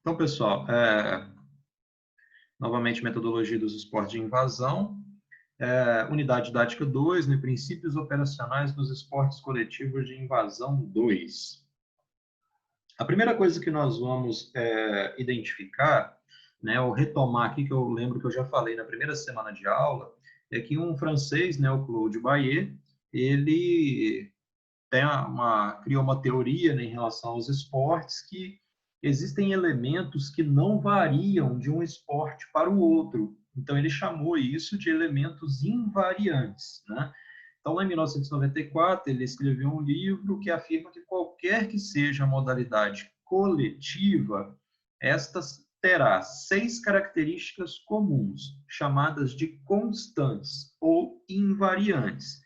Então, pessoal, novamente, metodologia dos esportes de invasão, unidade didática 2, né, princípios operacionais dos esportes coletivos de invasão 2. A primeira coisa que nós vamos identificar, né, ou retomar aqui, que eu lembro que eu já falei na primeira semana de aula, é que um francês, né, o Claude Baillet, ele criou uma teoria, né, em relação aos esportes que existem elementos que não variam de um esporte para o outro. Então, ele chamou isso de elementos invariantes, né? Então, lá em 1994, ele escreveu um livro que afirma que qualquer que seja a modalidade coletiva, esta terá 6 características comuns, chamadas de constantes ou invariantes.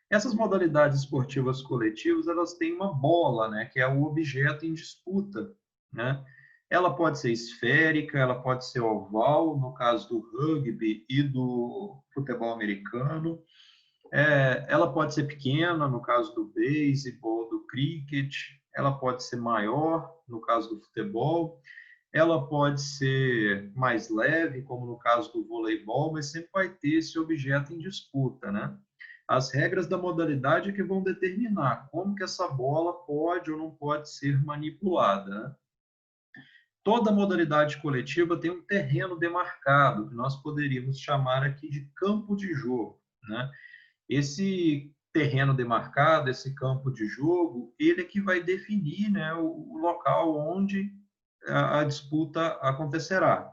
Essas modalidades esportivas coletivas, elas têm uma bola, né, que é o objeto em disputa, né? Ela pode ser esférica, ela pode ser oval, no caso do rugby e do futebol americano. Ela pode ser pequena, no caso do beisebol, do cricket. Ela pode ser maior, no caso do futebol. Ela pode ser mais leve, como no caso do voleibol, mas sempre vai ter esse objeto em disputa, né? As regras da modalidade é que vão determinar como que essa bola pode ou não pode ser manipulada, né? Toda modalidade coletiva tem um terreno demarcado, que nós poderíamos chamar aqui de campo de jogo, né? Esse terreno demarcado, esse campo de jogo, ele é que vai definir, né, o local onde a disputa acontecerá.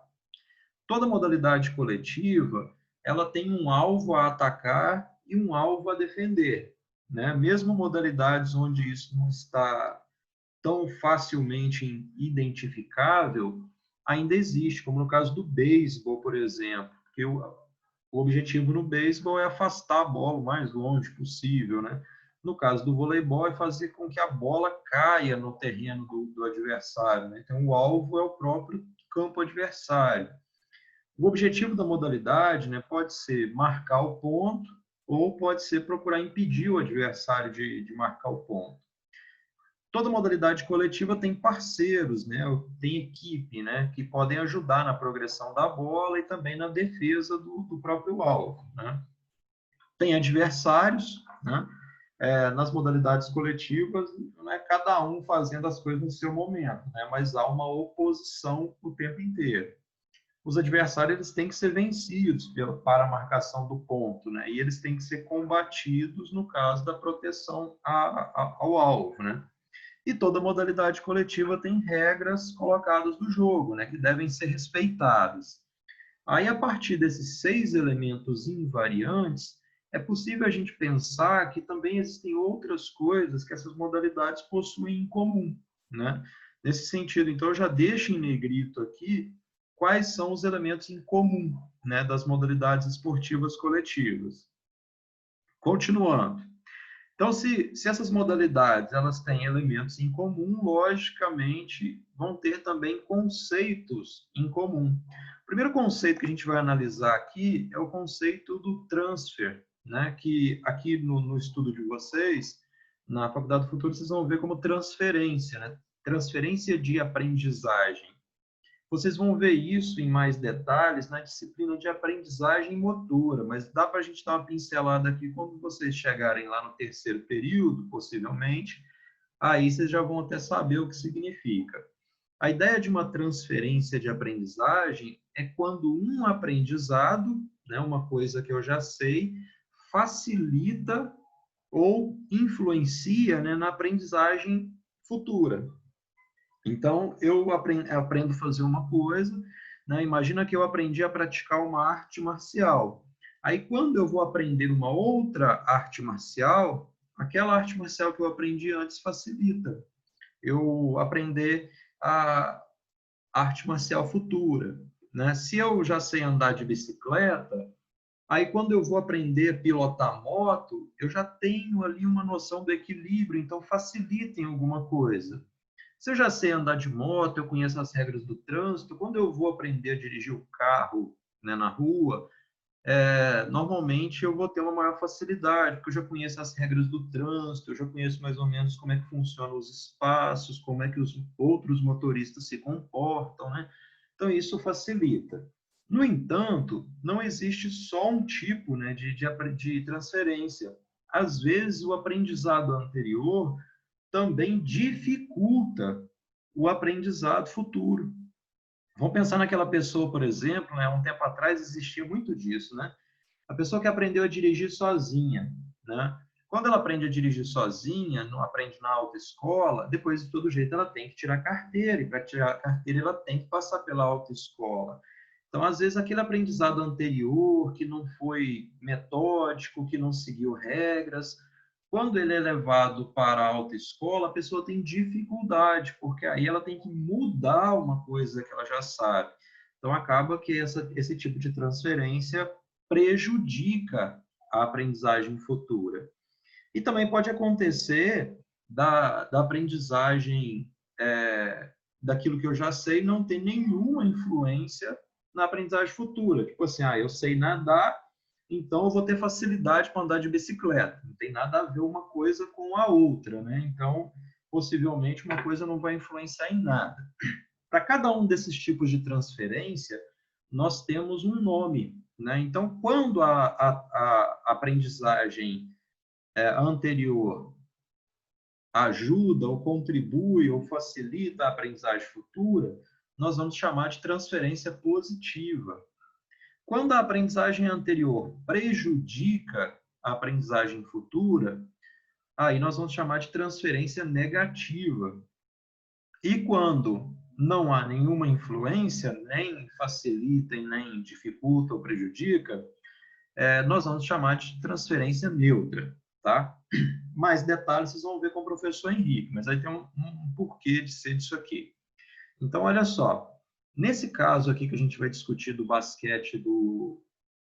Toda modalidade coletiva, ela tem um alvo a atacar e um alvo a defender, né? Mesmo modalidades onde isso não está tão facilmente identificável, ainda existe, como no caso do beisebol, por exemplo, que o objetivo no beisebol é afastar a bola o mais longe possível, né? No caso do voleibol, é fazer com que a bola caia no terreno do adversário, né? Então, o alvo é o próprio campo adversário. O objetivo da modalidade, né, pode ser marcar o ponto ou pode ser procurar impedir o adversário de marcar o ponto. Toda modalidade coletiva tem parceiros, né, tem equipe, né, que podem ajudar na progressão da bola e também na defesa do próprio alvo, né. Tem adversários, né, nas modalidades coletivas, não é cada um fazendo as coisas no seu momento, né, mas há uma oposição o tempo inteiro. Os adversários eles têm que ser vencidos para a marcação do ponto, né? E eles têm que ser combatidos no caso da proteção ao alvo, né? E toda modalidade coletiva tem regras colocadas no jogo, né? Que devem ser respeitadas. Aí, a partir desses 6 elementos invariantes, é possível a gente pensar que também existem outras coisas que essas modalidades possuem em comum, né? Nesse sentido, então, eu já deixo em negrito aqui quais são os elementos em comum, né, das modalidades esportivas coletivas. Continuando. Então, se essas modalidades elas têm elementos em comum, logicamente vão ter também conceitos em comum. O primeiro conceito que a gente vai analisar aqui é o conceito do transfer, né? Que aqui no estudo de vocês, na Faculdade do Futuro, vocês vão ver como transferência, né? Transferência de aprendizagem. Vocês vão ver isso em mais detalhes na disciplina de aprendizagem motora, mas dá para a gente dar uma pincelada aqui quando vocês chegarem lá no terceiro período, possivelmente, aí vocês já vão até saber o que significa. A ideia de uma transferência de aprendizagem é quando um aprendizado, né, uma coisa que eu já sei, facilita ou influencia, né, na aprendizagem futura. Então, eu aprendo a fazer uma coisa, né? Imagina que eu aprendi a praticar uma arte marcial. Aí, quando eu vou aprender uma outra arte marcial, aquela arte marcial que eu aprendi antes facilita. Eu aprender a arte marcial futura, né? Se eu já sei andar de bicicleta, aí quando eu vou aprender a pilotar moto, eu já tenho ali uma noção do equilíbrio, então facilita em alguma coisa. Se eu já sei andar de moto, eu conheço as regras do trânsito, quando eu vou aprender a dirigir o carro, né, na rua, normalmente eu vou ter uma maior facilidade, porque eu já conheço as regras do trânsito, eu já conheço mais ou menos como é que funcionam os espaços, como é que os outros motoristas se comportam, né? Então, isso facilita. No entanto, não existe só um tipo, né, de transferência. Às vezes, o aprendizado anterior também dificulta o aprendizado futuro. Vamos pensar naquela pessoa, por exemplo, né, um tempo atrás existia muito disso, né? A pessoa que aprendeu a dirigir sozinha, né? Quando ela aprende a dirigir sozinha, não aprende na autoescola, depois de todo jeito ela tem que tirar carteira, e para tirar a carteira ela tem que passar pela autoescola. Então, às vezes, aquele aprendizado anterior, que não foi metódico, que não seguiu regras, quando ele é levado para a autoescola, a pessoa tem dificuldade, porque aí ela tem que mudar uma coisa que ela já sabe. Então, acaba que esse tipo de transferência prejudica a aprendizagem futura. E também pode acontecer da aprendizagem daquilo que eu já sei não ter nenhuma influência na aprendizagem futura. Tipo assim, eu sei nadar, então eu vou ter facilidade para andar de bicicleta. Não tem nada a ver uma coisa com a outra, né? Então, possivelmente, uma coisa não vai influenciar em nada. Para cada um desses tipos de transferência, nós temos um nome, né? Então, quando a aprendizagem anterior ajuda ou contribui ou facilita a aprendizagem futura, nós vamos chamar de transferência positiva. Quando a aprendizagem anterior prejudica a aprendizagem futura, aí nós vamos chamar de transferência negativa. E quando não há nenhuma influência, nem facilita, nem dificulta ou prejudica, nós vamos chamar de transferência neutra, tá? Mais detalhes vocês vão ver com o professor Henrique, mas aí tem um porquê de ser disso aqui. Então, olha só, nesse caso aqui que a gente vai discutir do basquete e do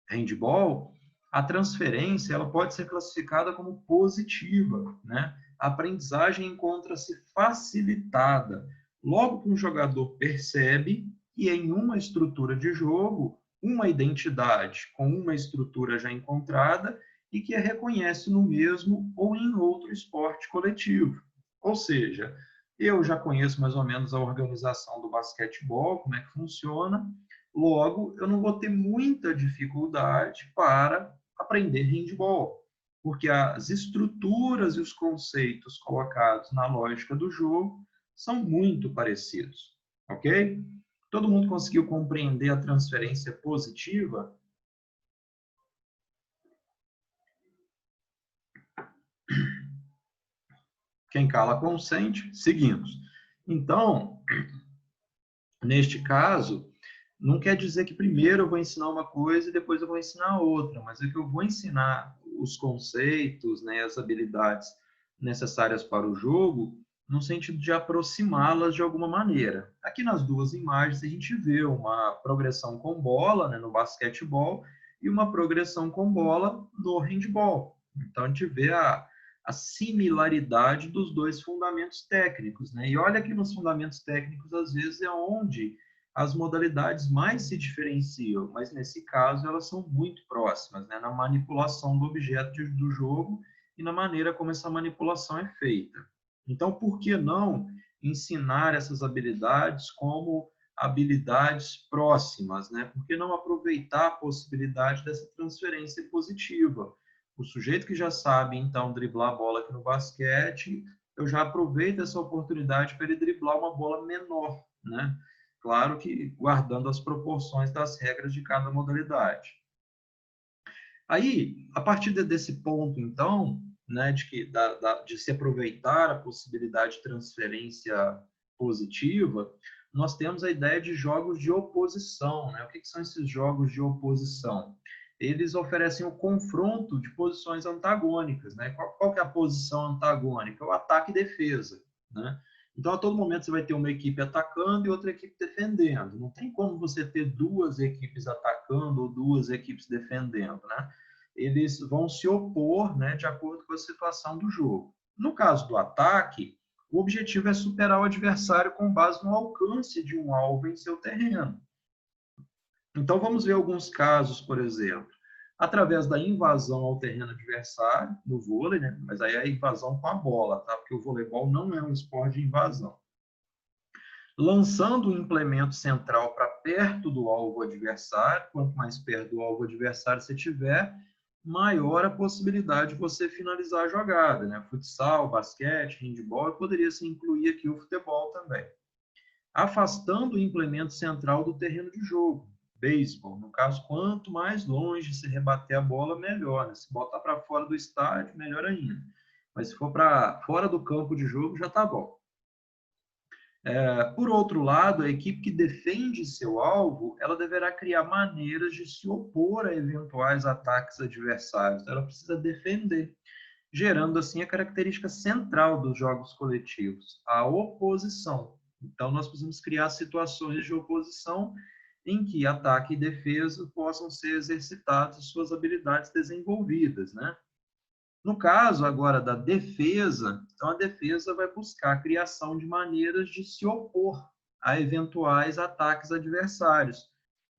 handball, a transferência ela pode ser classificada como positiva, né? A aprendizagem encontra-se facilitada logo que um jogador percebe que em uma estrutura de jogo, uma identidade com uma estrutura já encontrada e que a reconhece no mesmo ou em outro esporte coletivo. Ou seja, eu já conheço mais ou menos a organização do basquetebol, como é que funciona, logo eu não vou ter muita dificuldade para aprender handball, porque as estruturas e os conceitos colocados na lógica do jogo são muito parecidos, ok? Todo mundo conseguiu compreender a transferência positiva? Quem cala consente, seguimos. Então, neste caso, não quer dizer que primeiro eu vou ensinar uma coisa e depois eu vou ensinar outra, mas é que eu vou ensinar os conceitos, né, as habilidades necessárias para o jogo, no sentido de aproximá-las de alguma maneira. Aqui nas duas imagens a gente vê uma progressão com bola, né, no basquetebol, e uma progressão com bola no handball. Então a gente vê a similaridade dos dois fundamentos técnicos, né? E olha que nos fundamentos técnicos, às vezes, é onde as modalidades mais se diferenciam, mas nesse caso elas são muito próximas, né? Na manipulação do objeto do jogo e na maneira como essa manipulação é feita. Então, por que não ensinar essas habilidades como habilidades próximas, né? Por que não aproveitar a possibilidade dessa transferência positiva? O sujeito que já sabe, então, driblar a bola aqui no basquete, eu já aproveito essa oportunidade para ele driblar uma bola menor, né? Claro que guardando as proporções das regras de cada modalidade. Aí, a partir desse ponto, então, né, de se aproveitar a possibilidade de transferência positiva, nós temos a ideia de jogos de oposição, né? O que são esses jogos de oposição? Eles oferecem o confronto de posições antagônicas, né? Qual que é a posição antagônica? O ataque e defesa, né? Então, a todo momento você vai ter uma equipe atacando e outra equipe defendendo. Não tem como você ter duas equipes atacando ou duas equipes defendendo, né? Eles vão se opor, né, de acordo com a situação do jogo. No caso do ataque, o objetivo é superar o adversário com base no alcance de um alvo em seu terreno. Então, vamos ver alguns casos, por exemplo. através da invasão ao terreno adversário, no vôlei, né? Mas aí é a invasão com a bola, tá? Porque o voleibol não é um esporte de invasão. Lançando o implemento central para perto do alvo adversário, quanto mais perto do alvo adversário você tiver, maior a possibilidade de você finalizar a jogada, né? Futsal, basquete, handebol, eu poderia se incluir aqui o futebol também. Afastando o implemento central do terreno de jogo, beisebol. No caso, quanto mais longe se rebater a bola, melhor, né? Se botar para fora do estádio, melhor ainda. Mas se for para fora do campo de jogo, já está bom. Por outro lado, a equipe que defende seu alvo, ela deverá criar maneiras de se opor a eventuais ataques adversários. Ela precisa defender, gerando assim a característica central dos jogos coletivos, a oposição. Então, nós precisamos criar situações de oposição em que ataque e defesa possam ser exercitados e suas habilidades desenvolvidas, né? No caso agora da defesa, então a defesa vai buscar a criação de maneiras de se opor a eventuais ataques adversários,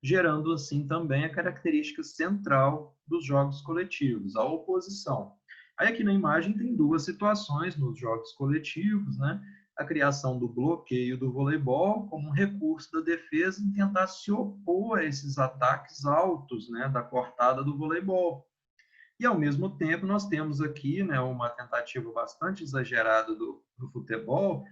gerando assim também a característica central dos jogos coletivos, a oposição. Aí aqui na imagem tem duas situações nos jogos coletivos, né? A criação do bloqueio do voleibol como um recurso da defesa em tentar se opor a esses ataques altos, né, da cortada do voleibol. E, ao mesmo tempo, nós temos aqui, né, uma tentativa bastante exagerada do futebol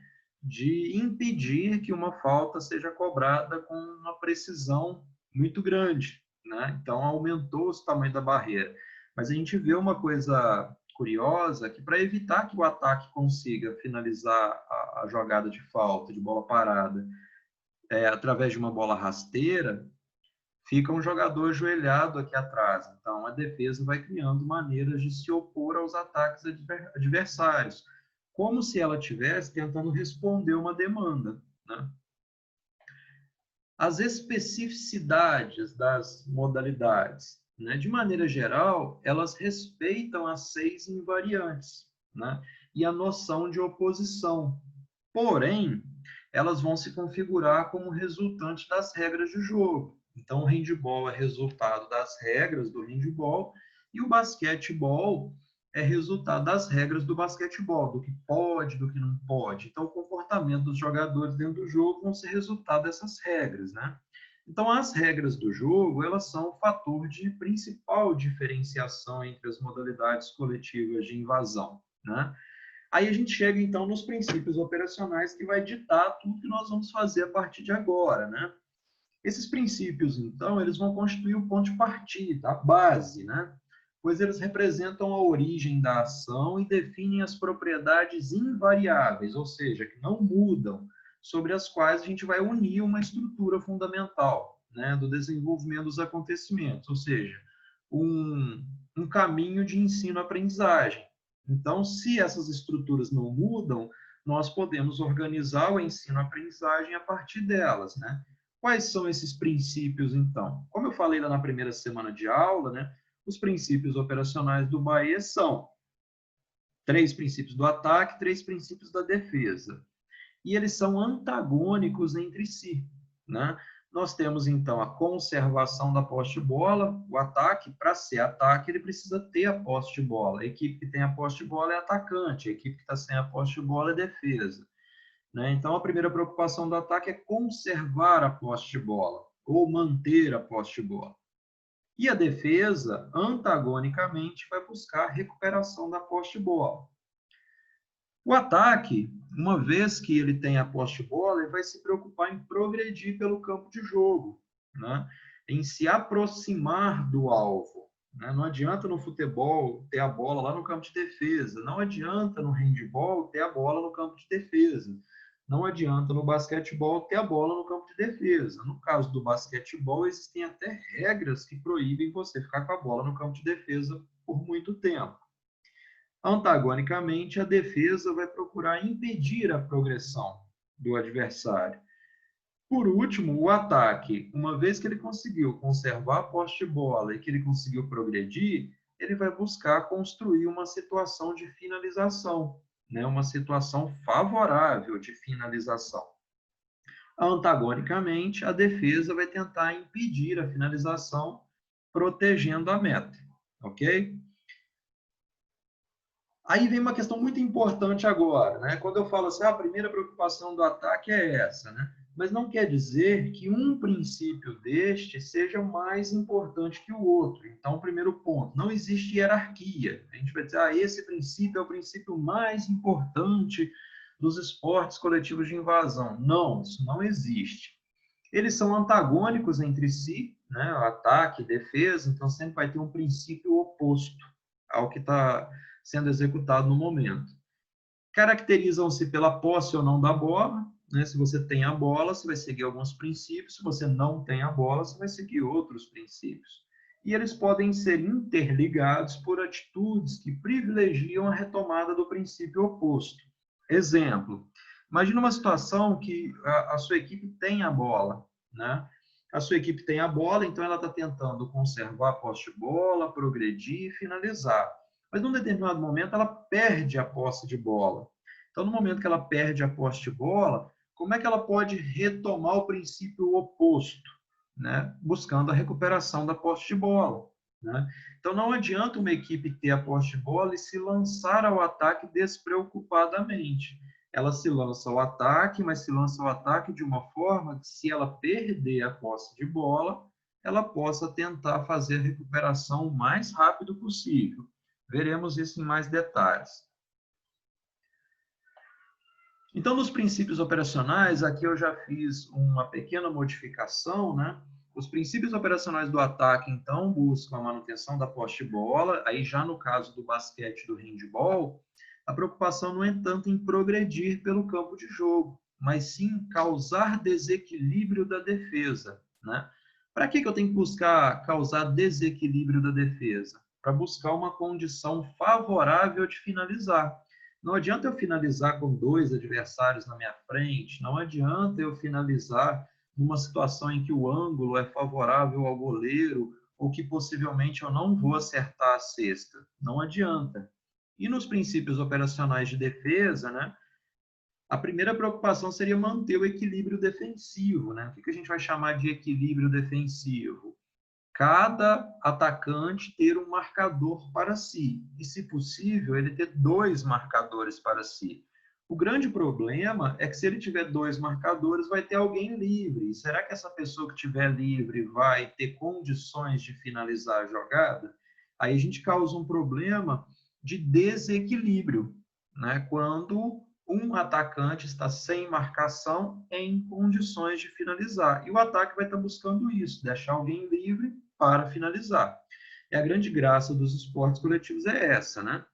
de impedir que uma falta seja cobrada com uma precisão muito grande, né? Então, aumentou-se o tamanho da barreira. Mas a gente vê uma coisa curiosa, que para evitar que o ataque consiga finalizar a jogada de falta, de bola parada, através de uma bola rasteira, fica um jogador ajoelhado aqui atrás. Então, a defesa vai criando maneiras de se opor aos ataques adversários, como se ela estivesse tentando responder uma demanda, né? As especificidades das modalidades, né? De maneira geral, elas respeitam as 6 invariantes, né? E a noção de oposição. Porém, elas vão se configurar como resultante das regras de jogo. Então, o handebol é resultado das regras do handebol e o basquetebol é resultado das regras do basquetebol, do que pode, do que não pode. Então, o comportamento dos jogadores dentro do jogo vão ser resultado dessas regras, né? Então, as regras do jogo, elas são o fator de principal diferenciação entre as modalidades coletivas de invasão, né? Aí a gente chega, então, nos princípios operacionais que vai ditar tudo que nós vamos fazer a partir de agora, né? Esses princípios, então, eles vão constituir o ponto de partida, a base, né? Pois eles representam a origem da ação e definem as propriedades invariáveis, ou seja, que não mudam, sobre as quais a gente vai unir uma estrutura fundamental, né, do desenvolvimento dos acontecimentos, ou seja, um caminho de ensino-aprendizagem. Então, se essas estruturas não mudam, nós podemos organizar o ensino-aprendizagem a partir delas, né? Quais são esses princípios, então? Como eu falei lá na primeira semana de aula, né, os princípios operacionais do BAE são 3 princípios do ataque, 3 princípios da defesa. E eles são antagônicos entre si, né? Nós temos, então, a conservação da posse de bola. O ataque, para ser ataque, ele precisa ter a posse de bola. A equipe que tem a posse de bola é atacante, a equipe que está sem a posse de bola é defesa, né? Então, a primeira preocupação do ataque é conservar a posse de bola, ou manter a posse de bola. E a defesa, antagonicamente, vai buscar a recuperação da posse de bola. O ataque, uma vez que ele tem a posse de bola, ele vai se preocupar em progredir pelo campo de jogo, né? Em se aproximar do alvo, né? Não adianta no futebol ter a bola lá no campo de defesa, não adianta no handebol ter a bola no campo de defesa, não adianta no basquetebol ter a bola no campo de defesa. No caso do basquetebol, existem até regras que proíbem você ficar com a bola no campo de defesa por muito tempo. Antagonicamente, a defesa vai procurar impedir a progressão do adversário. Por último, o ataque, uma vez que ele conseguiu conservar a posse de bola e que ele conseguiu progredir, ele vai buscar construir uma situação de finalização, né? Uma situação favorável de finalização. Antagonicamente, a defesa vai tentar impedir a finalização protegendo a meta, ok? Aí vem uma questão muito importante agora, né? Quando eu falo assim, a primeira preocupação do ataque é essa, né? Mas não quer dizer que um princípio deste seja mais importante que o outro. Então, primeiro ponto, não existe hierarquia. A gente vai dizer, esse princípio é o princípio mais importante dos esportes coletivos de invasão. Não, isso não existe. Eles são antagônicos entre si, né? O ataque e defesa, então sempre vai ter um princípio oposto ao que está sendo executado no momento. Caracterizam-se pela posse ou não da bola, né? Se você tem a bola, você vai seguir alguns princípios, se você não tem a bola, você vai seguir outros princípios. E eles podem ser interligados por atitudes que privilegiam a retomada do princípio oposto. Exemplo, imagina uma situação que a sua equipe tem a bola, né? A sua equipe tem a bola, então ela está tentando conservar a posse de bola, progredir e finalizar. Mas num determinado momento ela perde a posse de bola. Então, no momento que ela perde a posse de bola, como é que ela pode retomar o princípio oposto, né? Buscando a recuperação da posse de bola, né? Então, não adianta uma equipe ter a posse de bola e se lançar ao ataque despreocupadamente. Ela se lança ao ataque, mas se lança ao ataque de uma forma que, se ela perder a posse de bola, ela possa tentar fazer a recuperação o mais rápido possível. Veremos isso em mais detalhes. Então, nos princípios operacionais, aqui eu já fiz uma pequena modificação, né? Os princípios operacionais do ataque, então, buscam a manutenção da posse de bola. Aí, já no caso do basquete e do handball, a preocupação não é tanto em progredir pelo campo de jogo, mas sim causar desequilíbrio da defesa, né? Para que eu tenho que buscar causar desequilíbrio da defesa? Para buscar uma condição favorável de finalizar. Não adianta eu finalizar com dois adversários na minha frente, não adianta eu finalizar numa situação em que o ângulo é favorável ao goleiro ou que possivelmente eu não vou acertar a cesta. Não adianta. E nos princípios operacionais de defesa, né, a primeira preocupação seria manter o equilíbrio defensivo, né? O que a gente vai chamar de equilíbrio defensivo? Cada atacante ter um marcador para si, e, se possível, ele ter dois marcadores para si. O grande problema é que, se ele tiver dois marcadores, vai ter alguém livre. E será que essa pessoa que estiver livre vai ter condições de finalizar a jogada? Aí a gente causa um problema de desequilíbrio, né? Quando um atacante está sem marcação em condições de finalizar. E o ataque vai estar buscando isso, deixar alguém livre para finalizar. E a grande graça dos esportes coletivos é essa, né?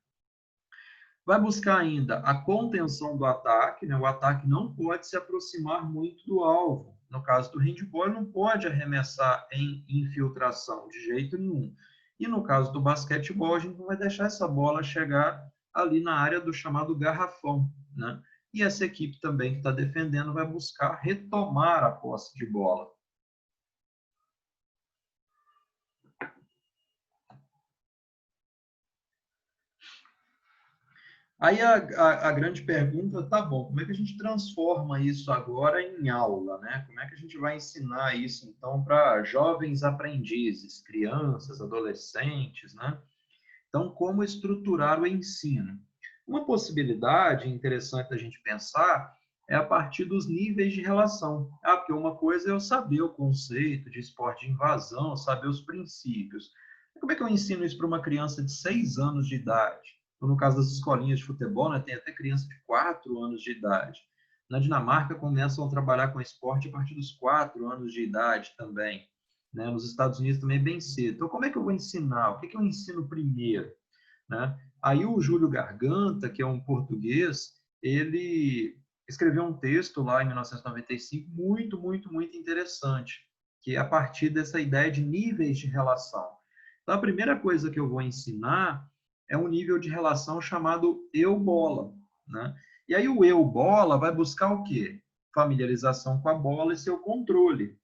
Vai buscar ainda a contenção do ataque, né? O ataque não pode se aproximar muito do alvo. No caso do handball, não pode arremessar em infiltração de jeito nenhum. E no caso do basquetebol, a gente não vai deixar essa bola chegar ali na área do chamado garrafão, né? E essa equipe também que está defendendo vai buscar retomar a posse de bola. Aí a grande pergunta, tá bom, como é que a gente transforma isso agora em aula, né? Como é que a gente vai ensinar isso, então, para jovens aprendizes, crianças, adolescentes, né? Então, como estruturar o ensino? Uma possibilidade interessante da gente pensar é a partir dos níveis de relação. Porque uma coisa é eu saber o conceito de esporte de invasão, saber os princípios. Como é que eu ensino isso para uma criança de 6 anos de idade? Ou no caso das escolinhas de futebol, né, tem até criança de 4 anos de idade. Na Dinamarca, começam a trabalhar com esporte a partir dos 4 anos de idade também. Né? Nos Estados Unidos também é bem cedo. Então, como é que eu vou ensinar? O que eu ensino primeiro? Né? Aí o Júlio Garganta, que é um português, ele escreveu um texto lá em 1995 muito interessante, que é a partir dessa ideia de níveis de relação. Então, a primeira coisa que eu vou ensinar é um nível de relação chamado eu-bola. Né? E aí o eu-bola vai buscar o quê? Familiarização com a bola e seu controle.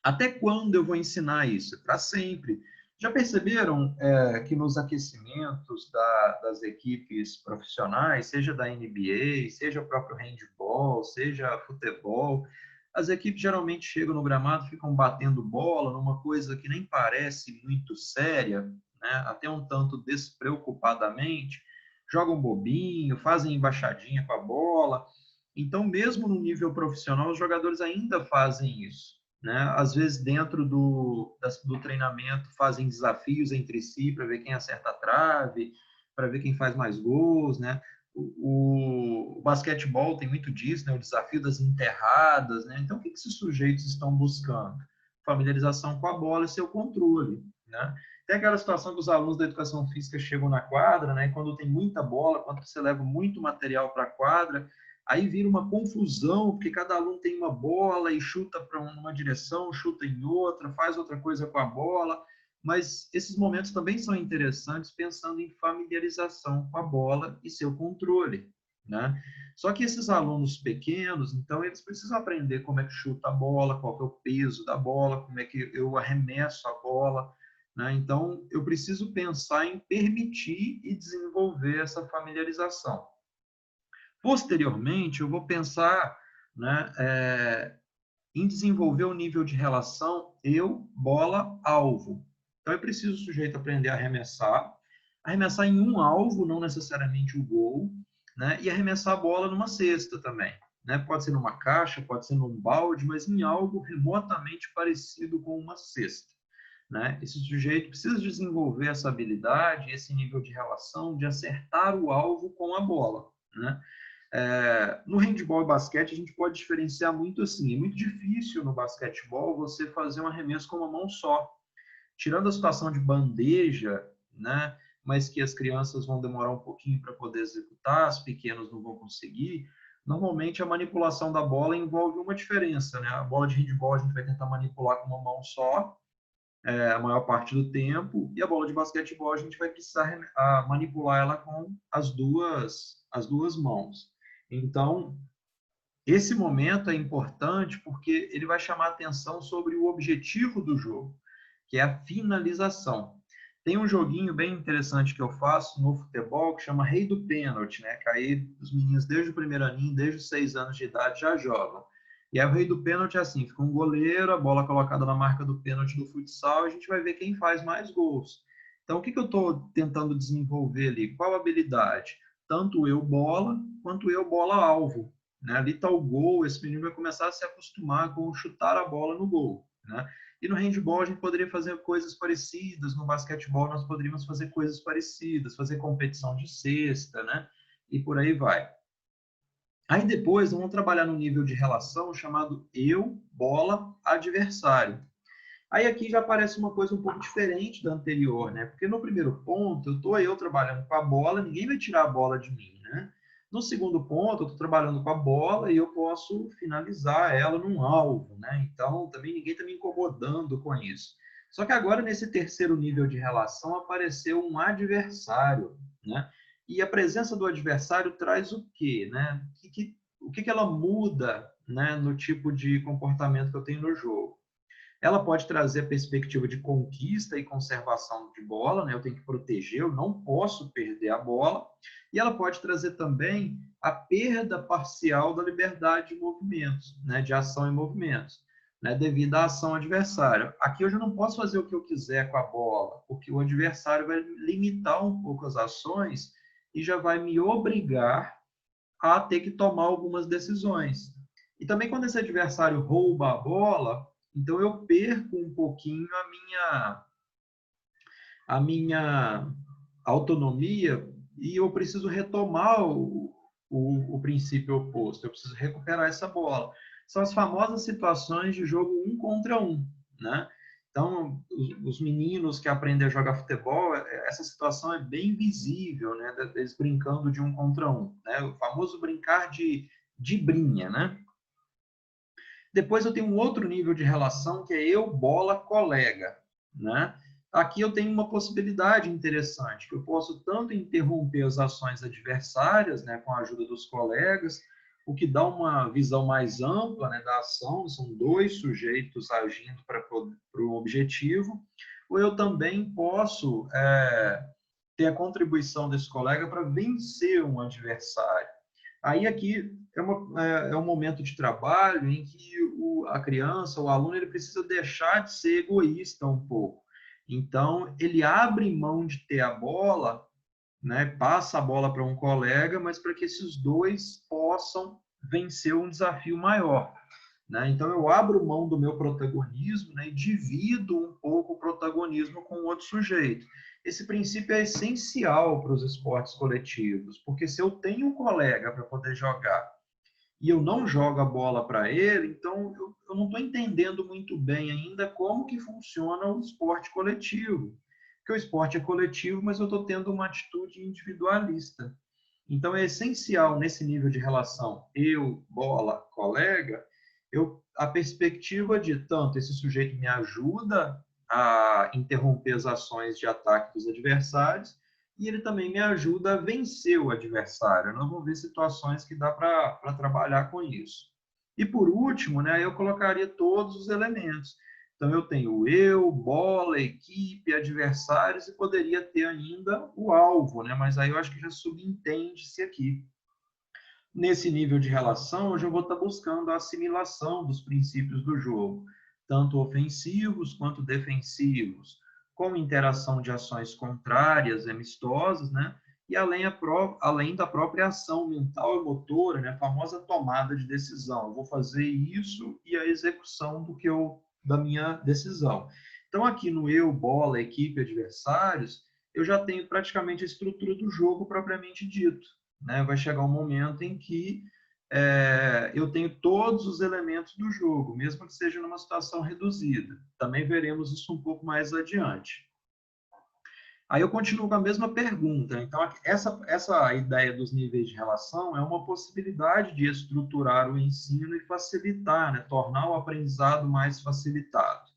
Até quando eu vou ensinar isso? Para sempre. Já perceberam que nos aquecimentos das equipes profissionais, seja da NBA, seja o próprio handball, seja futebol, as equipes geralmente chegam no gramado, ficam batendo bola numa coisa que nem parece muito séria, né? Até um tanto despreocupadamente, jogam bobinho, fazem embaixadinha com a bola. Então, mesmo no nível profissional, os jogadores ainda fazem isso, né? Às vezes, dentro do treinamento, fazem desafios entre si para ver quem acerta a trave, para ver quem faz mais gols, né? O basquetebol tem muito disso, né? O desafio das enterradas, né? Então, o que esses sujeitos estão buscando? Familiarização com a bola e seu controle, né? Tem aquela situação que os alunos da educação física chegam na quadra, né? Quando tem muita bola, quando você leva muito material para a quadra, aí vira uma confusão, porque cada aluno tem uma bola e chuta para uma direção, chuta em outra, faz outra coisa com a bola, mas esses momentos também são interessantes pensando em familiarização com a bola e seu controle, né? Só que esses alunos pequenos, então, eles precisam aprender como é que chuta a bola, qual que é o peso da bola, como é que eu arremesso a bola, né? Então, eu preciso pensar em permitir e desenvolver essa familiarização. Posteriormente, eu vou pensar, né, em desenvolver o nível de relação eu, bola, alvo. Então, eu preciso o sujeito aprender a arremessar em um alvo, não necessariamente o gol, né, e arremessar a bola numa cesta também. Né? Pode ser numa caixa, pode ser num balde, mas em algo remotamente parecido com uma cesta. Né? Esse sujeito precisa desenvolver essa habilidade, esse nível de relação, de acertar o alvo com a bola. Né? No handball e basquete, a gente pode diferenciar muito assim. É muito difícil no basquetebol você fazer um arremesso com uma mão só. Tirando a situação de bandeja, né, mas que as crianças vão demorar um pouquinho para poder executar, os pequenos não vão conseguir, normalmente a manipulação da bola envolve uma diferença. Né? A bola de handball a gente vai tentar manipular com uma mão só, a maior parte do tempo, e a bola de basquetebol a gente vai precisar manipular ela com as duas mãos. Então, esse momento é importante porque ele vai chamar atenção sobre o objetivo do jogo, que é a finalização. Tem um joguinho bem interessante que eu faço no futebol que chama Rei do Pênalti, né? Que aí os meninos desde o primeiro aninho, desde os 6 anos de idade já jogam. E aí o Rei do Pênalti é assim, fica um goleiro, a bola colocada na marca do pênalti do futsal, e a gente vai ver quem faz mais gols. Então, o que eu estou tentando desenvolver ali? Qual habilidade? Tanto eu bola, quanto eu bola alvo. Né? Ali está o gol, esse menino vai começar a se acostumar com chutar a bola no gol. Né? E no handball a gente poderia fazer coisas parecidas, no basquetebol nós poderíamos fazer coisas parecidas, fazer competição de cesta, né? E por aí vai. Aí depois vamos trabalhar no nível de relação chamado eu, bola, adversário. Aí aqui já aparece uma coisa um pouco diferente da anterior, né? Porque no primeiro ponto, eu trabalhando com a bola, ninguém vai tirar a bola de mim, né? No segundo ponto, eu estou trabalhando com a bola e eu posso finalizar ela num alvo, né? Então, também ninguém está me incomodando com isso. Só que agora, nesse terceiro nível de relação, apareceu um adversário, né? E a presença do adversário traz o quê, né? O que ela muda, né, no tipo de comportamento que eu tenho no jogo? Ela pode trazer a perspectiva de conquista e conservação de bola, né? Eu tenho que proteger, eu não posso perder a bola. E ela pode trazer também a perda parcial da liberdade de movimentos, né? De ação e movimentos, né? Devido à ação adversária. Aqui eu já não posso fazer o que eu quiser com a bola, porque o adversário vai limitar um pouco as ações e já vai me obrigar a ter que tomar algumas decisões. E também quando esse adversário rouba a bola, então eu perco um pouquinho a minha autonomia e eu preciso retomar o princípio oposto, eu preciso recuperar essa bola. São as famosas situações de jogo um contra um, né? Então, os meninos que aprendem a jogar futebol, essa situação é bem visível, né? Eles brincando de um contra um, né? O famoso brincar de brinha, né? Depois eu tenho um outro nível de relação que é eu, bola, colega, né? Aqui eu tenho uma possibilidade interessante, que eu posso tanto interromper as ações adversárias, né, com a ajuda dos colegas, o que dá uma visão mais ampla, né, da ação, são dois sujeitos agindo para o objetivo, ou eu também posso ter a contribuição desse colega para vencer um adversário. Aí aqui é um momento de trabalho em que a criança, o aluno, ele precisa deixar de ser egoísta um pouco. Então, ele abre mão de ter a bola, né, passa a bola para um colega, mas para que esses dois possam vencer um desafio maior. Né? Então, eu abro mão do meu protagonismo, né, e divido um pouco o protagonismo com outro sujeito. Esse princípio é essencial para os esportes coletivos, porque se eu tenho um colega para poder jogar e eu não jogo a bola para ele, então eu não estou entendendo muito bem ainda como que funciona o esporte coletivo. Porque o esporte é coletivo, mas eu estou tendo uma atitude individualista. Então, é essencial nesse nível de relação eu, bola, colega, a perspectiva de tanto esse sujeito me ajuda a interromper as ações de ataque dos adversários e ele também me ajuda a vencer o adversário. Nós vamos ver situações que dá para trabalhar com isso. E por último, né, eu colocaria todos os elementos. Então, eu tenho eu, bola, equipe, adversários e poderia ter ainda o alvo, né? Mas aí eu acho que já subentende-se aqui. Nesse nível de relação, eu já vou estar buscando a assimilação dos princípios do jogo, tanto ofensivos quanto defensivos, com interação de ações contrárias, amistosas, né? E além da própria ação mental e motora, né? A famosa tomada de decisão. Eu vou fazer isso e a execução da minha decisão. Então, aqui no eu, bola, equipe, adversários, eu já tenho praticamente a estrutura do jogo propriamente dito. Né? Vai chegar um momento em que eu tenho todos os elementos do jogo, mesmo que seja numa situação reduzida. Também veremos isso um pouco mais adiante. Aí eu continuo com a mesma pergunta. Então, essa ideia dos níveis de relação é uma possibilidade de estruturar o ensino e facilitar, né? Tornar o aprendizado mais facilitado.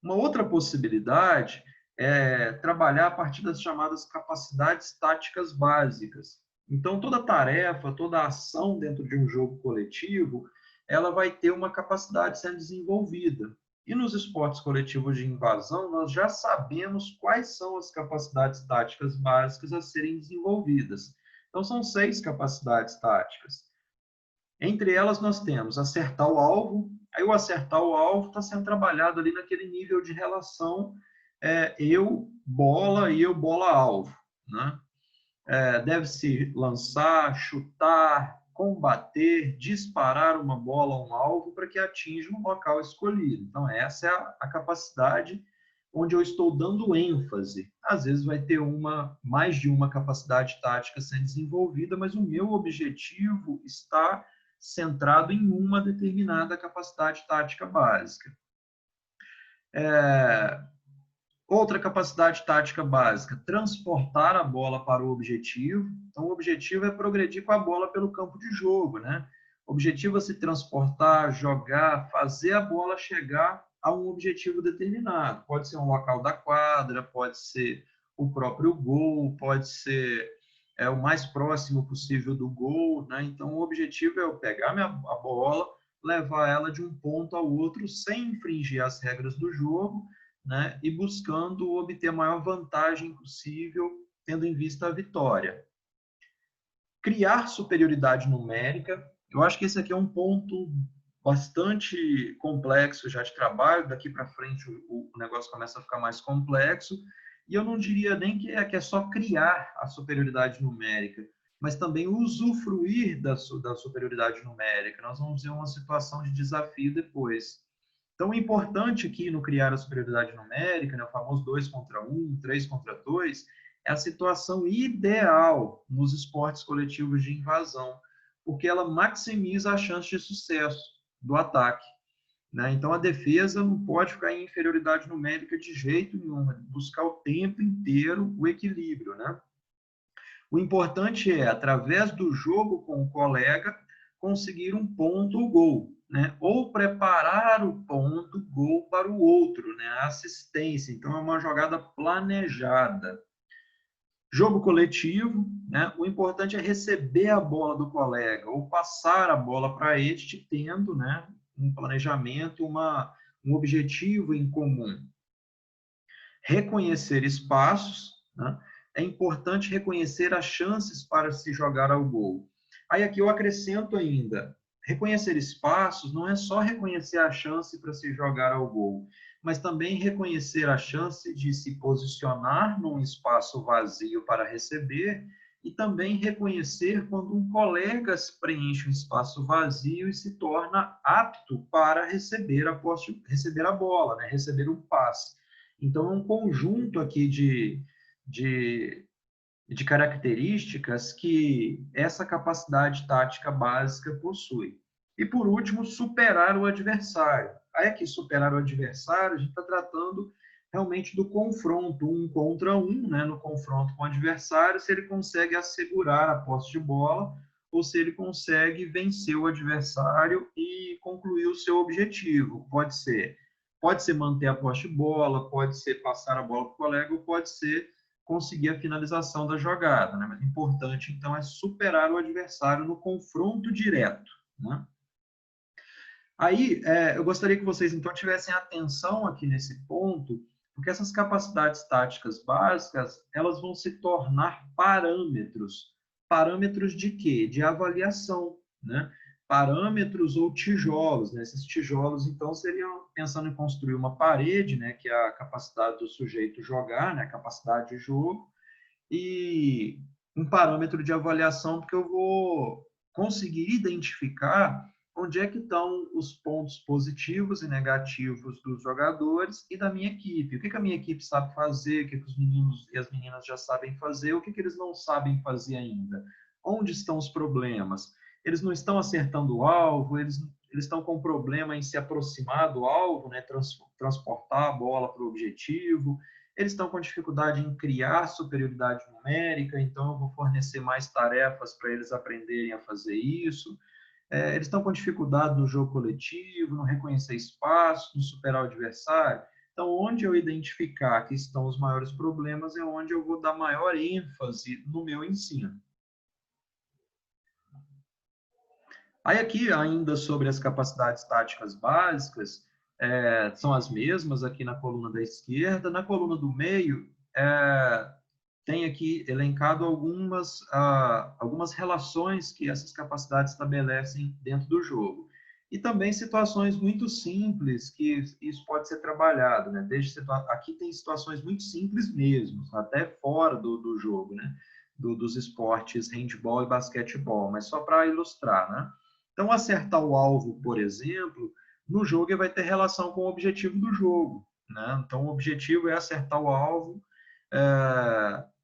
Uma outra possibilidade é trabalhar a partir das chamadas capacidades táticas básicas. Então, toda tarefa, toda ação dentro de um jogo coletivo, ela vai ter uma capacidade sendo desenvolvida. E nos esportes coletivos de invasão, nós já sabemos quais são as capacidades táticas básicas a serem desenvolvidas. Então, são 6 capacidades táticas. Entre elas, nós temos acertar o alvo. Aí, o acertar o alvo está sendo trabalhado ali naquele nível de relação eu, bola e eu, bola, alvo. Né? Deve-se lançar, chutar, combater, disparar uma bola a um alvo para que atinja um local escolhido. Então, essa é a capacidade onde eu estou dando ênfase. Às vezes vai ter mais de uma capacidade tática sendo desenvolvida, mas o meu objetivo está centrado em uma determinada capacidade tática básica. Outra capacidade tática básica, transportar a bola para o objetivo. Então, o objetivo é progredir com a bola pelo campo de jogo, né? O objetivo é se transportar, jogar, fazer a bola chegar a um objetivo determinado. Pode ser um local da quadra, pode ser o próprio gol, pode ser o mais próximo possível do gol, né? Então, o objetivo é eu pegar a bola, levar ela de um ponto ao outro sem infringir as regras do jogo, né, e buscando obter a maior vantagem possível, tendo em vista a vitória. Criar superioridade numérica. Eu acho que esse aqui é um ponto bastante complexo já de trabalho. Daqui para frente o negócio começa a ficar mais complexo. E eu não diria nem que é só criar a superioridade numérica, mas também usufruir da superioridade numérica. Nós vamos ver uma situação de desafio depois. Então, o importante aqui no criar a superioridade numérica, né, o famoso 2 contra 1, 3 contra 2, é a situação ideal nos esportes coletivos de invasão, porque ela maximiza a chance de sucesso do ataque. Né? Então, a defesa não pode ficar em inferioridade numérica de jeito nenhum, buscar o tempo inteiro o equilíbrio. Né? O importante é, através do jogo com o colega, conseguir um ponto ou gol, né? Ou preparar o ponto, gol para o outro, né? A assistência. Então, é uma jogada planejada. Jogo coletivo, né? O importante é receber a bola do colega ou passar a bola para este, tendo, né, um planejamento, um objetivo em comum. Reconhecer espaços, né? É importante reconhecer as chances para se jogar ao gol. Aí aqui eu acrescento ainda, reconhecer espaços não é só reconhecer a chance para se jogar ao gol, mas também reconhecer a chance de se posicionar num espaço vazio para receber e também reconhecer quando um colega preenche um espaço vazio e se torna apto para receber receber a bola, né? Receber um passe. Então, é um conjunto aqui de características que essa capacidade tática básica possui. E, por último, superar o adversário. Aí, aqui, superar o adversário, a gente está tratando realmente do confronto, um contra um, né, no confronto com o adversário, se ele consegue assegurar a posse de bola ou se ele consegue vencer o adversário e concluir o seu objetivo. Pode ser manter a posse de bola, pode ser passar a bola para o colega, ou pode ser conseguir a finalização da jogada, né? Mas o importante, então, é superar o adversário no confronto direto, né? Aí, eu gostaria que vocês, então, tivessem atenção aqui nesse ponto, porque essas capacidades táticas básicas, elas vão se tornar parâmetros. Parâmetros de quê? De avaliação, né? Parâmetros ou tijolos, né? Esses tijolos, então, seriam pensando em construir uma parede, né? Que é a capacidade do sujeito jogar, né? A capacidade de jogo, e um parâmetro de avaliação, porque eu vou conseguir identificar onde é que estão os pontos positivos e negativos dos jogadores e da minha equipe. O que a minha equipe sabe fazer, o que os meninos e as meninas já sabem fazer, o que eles não sabem fazer ainda. Onde estão os problemas? Eles não estão acertando o alvo, eles estão com problema em se aproximar do alvo, né, transportar a bola para o objetivo, eles estão com dificuldade em criar superioridade numérica, então eu vou fornecer mais tarefas para eles aprenderem a fazer isso. Eles estão com dificuldade no jogo coletivo, no reconhecer espaço, no superar o adversário. Então, onde eu identificar que estão os maiores problemas é onde eu vou dar maior ênfase no meu ensino. Aí aqui, ainda sobre as capacidades táticas básicas, são as mesmas aqui na coluna da esquerda. Na coluna do meio, tem aqui elencado algumas relações que essas capacidades estabelecem dentro do jogo. E também situações muito simples que isso pode ser trabalhado, né? Aqui tem situações muito simples mesmo, até fora do jogo, né? Dos esportes handball e basquetebol, mas só para ilustrar, né? Então, acertar o alvo, por exemplo, no jogo ele vai ter relação com o objetivo do jogo, né? Então, o objetivo é acertar o alvo,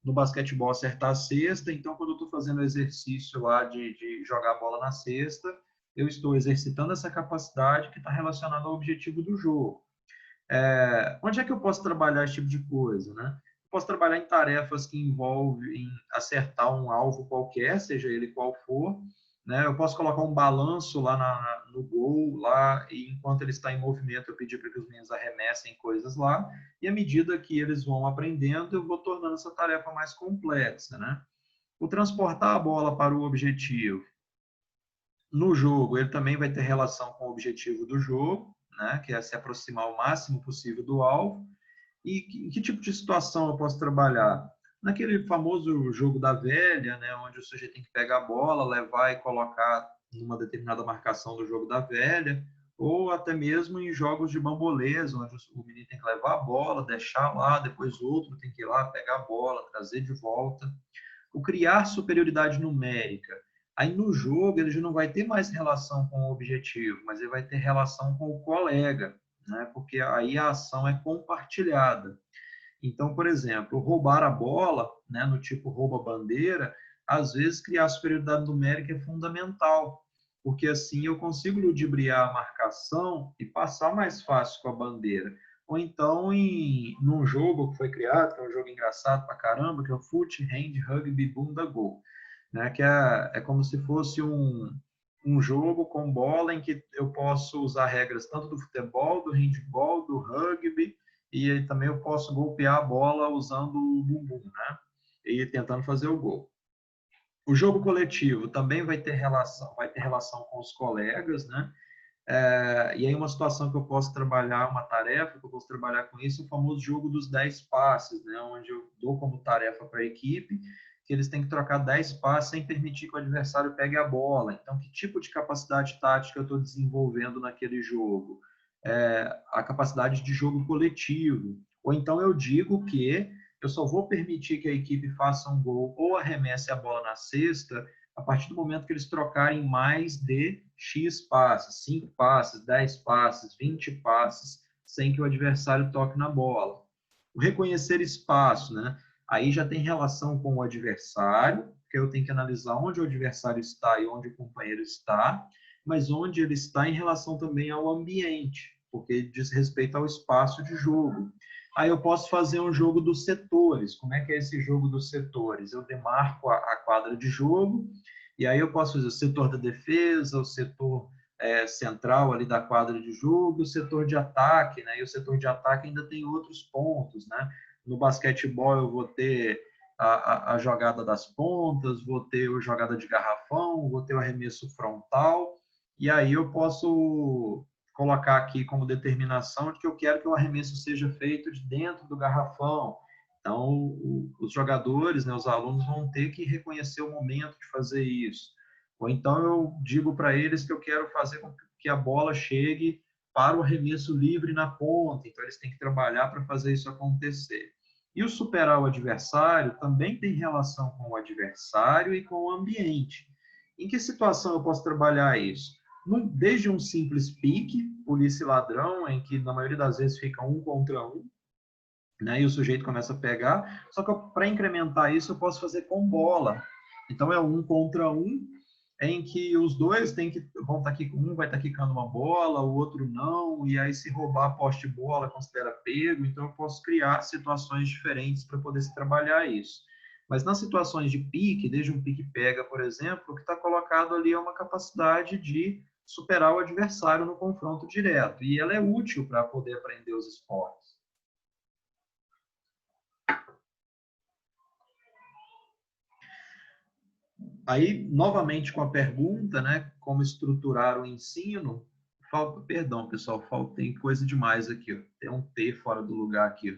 no basquetebol acertar a cesta, então quando eu estou fazendo o exercício lá de jogar a bola na cesta, eu estou exercitando essa capacidade que está relacionada ao objetivo do jogo. Onde é que eu posso trabalhar esse tipo de coisa, né? Eu posso trabalhar em tarefas que envolvem acertar um alvo qualquer, seja ele qual for, né? Eu posso colocar um balanço lá no gol, lá, e enquanto ele está em movimento, eu pedir para que os meninos arremessem coisas lá, e à medida que eles vão aprendendo, eu vou tornando essa tarefa mais complexa, né? O transportar a bola para o objetivo. No jogo, ele também vai ter relação com o objetivo do jogo, né? Que é se aproximar o máximo possível do alvo. E em que tipo de situação eu posso trabalhar? Naquele famoso jogo da velha, né, onde o sujeito tem que pegar a bola, levar e colocar numa determinada marcação do jogo da velha, ou até mesmo em jogos de bambolês, onde o menino tem que levar a bola, deixar lá, depois o outro tem que ir lá pegar a bola, trazer de volta. O criar superioridade numérica. Aí no jogo ele já não vai ter mais relação com o objetivo, mas ele vai ter relação com o colega, né? Porque aí a ação é compartilhada. Então, por exemplo, roubar a bola, né, no tipo rouba-bandeira, às vezes criar superioridade numérica é fundamental, porque assim eu consigo ludibriar a marcação e passar mais fácil com a bandeira. Ou então, num jogo que foi criado, que é um jogo engraçado pra caramba, que é o Foot, Hand, Rugby, Bunda, Gol, né, que é como se fosse um jogo com bola em que eu posso usar regras tanto do futebol, do handball, do rugby, e também eu posso golpear a bola usando o bumbum, né? E tentando fazer o gol. O jogo coletivo também vai ter relação com os colegas, né? E aí uma situação que eu posso trabalhar, uma tarefa que eu posso trabalhar com isso, é o famoso jogo dos 10 passes, né? Onde eu dou como tarefa para a equipe que eles têm que trocar 10 passes sem permitir que o adversário pegue a bola. Então, que tipo de capacidade tática eu estou desenvolvendo naquele jogo? A capacidade de jogo coletivo. Ou então eu digo que eu só vou permitir que a equipe faça um gol ou arremesse a bola na cesta a partir do momento que eles trocarem mais de X passes, 5 passes, 10 passes, 20 passes, sem que o adversário toque na bola. O reconhecer espaço, né? Aí já tem relação com o adversário, porque eu tenho que analisar onde o adversário está e onde o companheiro está, mas onde ele está em relação também ao ambiente, porque diz respeito ao espaço de jogo. Aí eu posso fazer um jogo dos setores. Como é que é esse jogo dos setores? Eu demarco a quadra de jogo, e aí eu posso fazer o setor da defesa, o setor central ali da quadra de jogo, o setor de ataque, né? E o setor de ataque ainda tem outros pontos, né? No basquetebol eu vou ter a jogada das pontas, vou ter a jogada de garrafão, vou ter o arremesso frontal, e aí eu posso colocar aqui como determinação de que eu quero que o arremesso seja feito de dentro do garrafão. Então, os jogadores, né, os alunos vão ter que reconhecer o momento de fazer isso. Ou então eu digo para eles que eu quero fazer com que a bola chegue para o arremesso livre na ponta. Então, eles têm que trabalhar para fazer isso acontecer. E o superar o adversário também tem relação com o adversário e com o ambiente. Em que situação eu posso trabalhar isso? Desde um simples pique, polícia e ladrão, em que na maioria das vezes fica 1 contra 1, né, e o sujeito começa a pegar, só que para incrementar isso eu posso fazer com bola. Então é 1 contra 1, em que os dois vão estar aqui, um vai estar quicando uma bola, o outro não, e aí se roubar a poste de bola considera pego, então eu posso criar situações diferentes para poder se trabalhar isso. Mas nas situações de pique, desde um pique-pega, por exemplo, o que está colocado ali é uma capacidade de superar o adversário no confronto direto, e ela é útil para poder aprender os esportes. Aí, novamente, com a pergunta, né, como estruturar o ensino, perdão, pessoal, tem coisa demais aqui, ó. Tem um T fora do lugar aqui.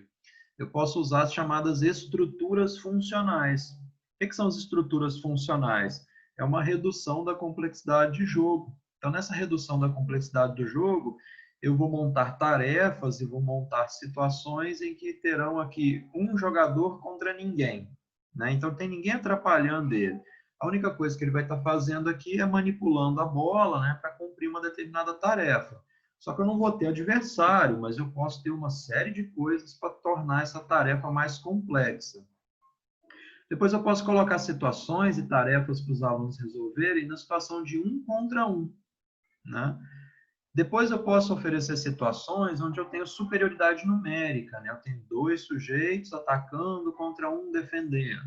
Eu posso usar as chamadas estruturas funcionais. O que são as estruturas funcionais? É uma redução da complexidade de jogo. Então, nessa redução da complexidade do jogo, eu vou montar tarefas e vou montar situações em que terão aqui um jogador contra ninguém, né? Então, tem ninguém atrapalhando ele. A única coisa que ele vai estar fazendo aqui é manipulando a bola, né, para cumprir uma determinada tarefa. Só que eu não vou ter adversário, mas eu posso ter uma série de coisas para tornar essa tarefa mais complexa. Depois eu posso colocar situações e tarefas para os alunos resolverem na situação de 1 contra 1, né? Depois eu posso oferecer situações onde eu tenho superioridade numérica, né? Eu tenho 2 sujeitos atacando contra 1 defendendo.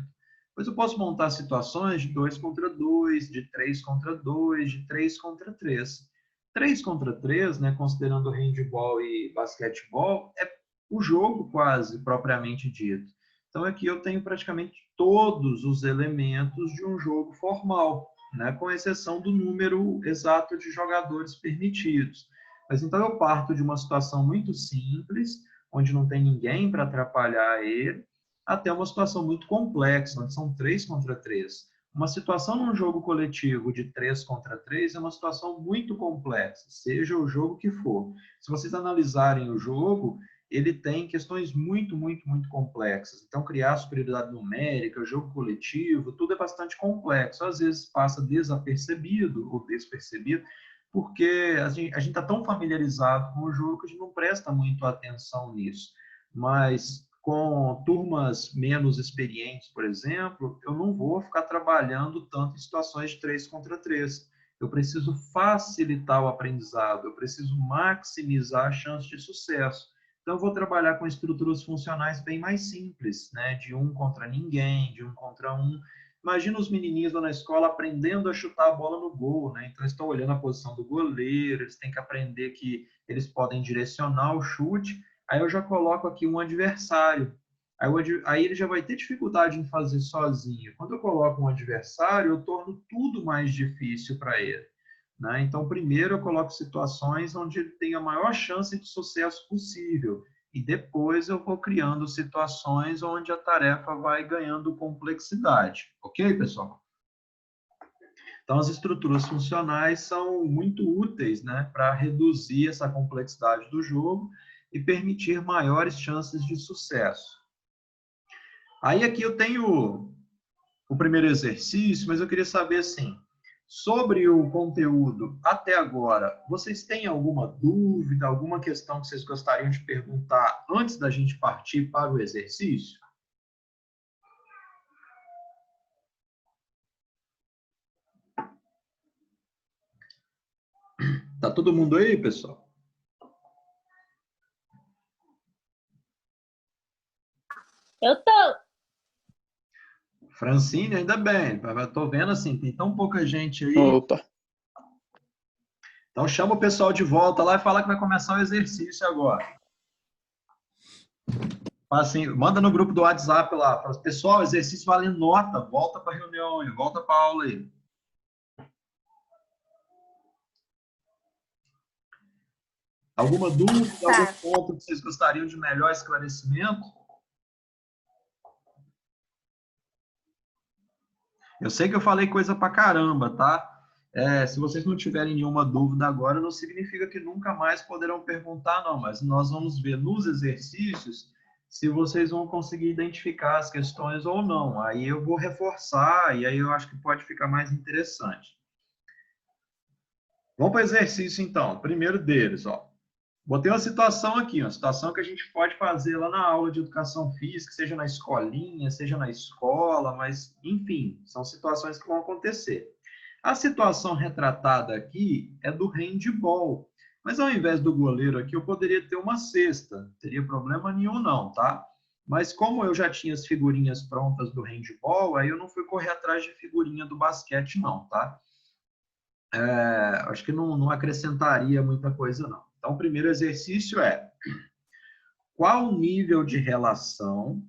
Depois eu posso montar situações de 2 contra 2, de 3 contra 2, de 3 contra 3. 3 contra 3, né, considerando handebol e basquetebol, é o jogo quase propriamente dito. Então aqui eu tenho praticamente todos os elementos de um jogo formal, né, com exceção do número exato de jogadores permitidos. Mas então eu parto de uma situação muito simples, onde não tem ninguém para atrapalhar ele, até uma situação muito complexa, onde são 3 contra 3. Uma situação num jogo coletivo de 3 contra 3 é uma situação muito complexa, seja o jogo que for. Se vocês analisarem o jogo, ele tem questões muito, muito, muito complexas. Então, criar superioridade numérica, jogo coletivo, tudo é bastante complexo. Às vezes passa desapercebido ou despercebido, porque a gente está tão familiarizado com o jogo que a gente não presta muito atenção nisso. Mas com turmas menos experientes, por exemplo, eu não vou ficar trabalhando tanto em situações de 3 contra 3. Eu preciso facilitar o aprendizado, eu preciso maximizar a chance de sucesso. Então, eu vou trabalhar com estruturas funcionais bem mais simples, né? De 1 contra ninguém, de 1 contra 1. Imagina os menininhos lá na escola aprendendo a chutar a bola no gol, né? Então, eles estão olhando a posição do goleiro, eles têm que aprender que eles podem direcionar o chute. Aí eu já coloco aqui um adversário. Aí ele já vai ter dificuldade em fazer sozinho. Quando eu coloco um adversário, eu torno tudo mais difícil para ele, né? Então, primeiro eu coloco situações onde ele tem a maior chance de sucesso possível. e depois eu vou criando situações onde a tarefa vai ganhando complexidade. Ok, pessoal? Então, as estruturas funcionais são muito úteis, né, para reduzir essa complexidade do jogo e permitir maiores chances de sucesso. Aí aqui eu tenho o primeiro exercício, mas eu queria saber assim, sobre o conteúdo até agora, vocês têm alguma dúvida, alguma questão que vocês gostariam de perguntar antes da gente partir para o exercício? Tá todo mundo aí, pessoal? Eu tô. Francine, ainda bem. Estou vendo assim, tem tão pouca gente aí. Opa. Então chama o pessoal de volta lá e fala que vai começar o exercício agora. Assim, manda no grupo do WhatsApp lá. Fala, pessoal, exercício valendo nota. Volta para a reunião, volta para a aula aí. Alguma dúvida, algum ponto que vocês gostariam de melhor esclarecimento? Eu sei que eu falei coisa pra caramba, tá? Se vocês não tiverem nenhuma dúvida agora, não significa que nunca mais poderão perguntar, não. Mas nós vamos ver nos exercícios se vocês vão conseguir identificar as questões ou não. Aí eu vou reforçar e aí eu acho que pode ficar mais interessante. Vamos para o exercício, então. O primeiro deles, ó. Botei uma situação aqui, uma situação que a gente pode fazer lá na aula de educação física, seja na escolinha, seja na escola, mas, enfim, são situações que vão acontecer. A situação retratada aqui é do handball, mas ao invés do goleiro aqui, eu poderia ter uma cesta, não teria problema nenhum não, tá? Mas como eu já tinha as figurinhas prontas do handball, aí eu não fui correr atrás de figurinha do basquete não, tá? Acho que não acrescentaria muita coisa não. Então, o primeiro exercício é: qual nível de relação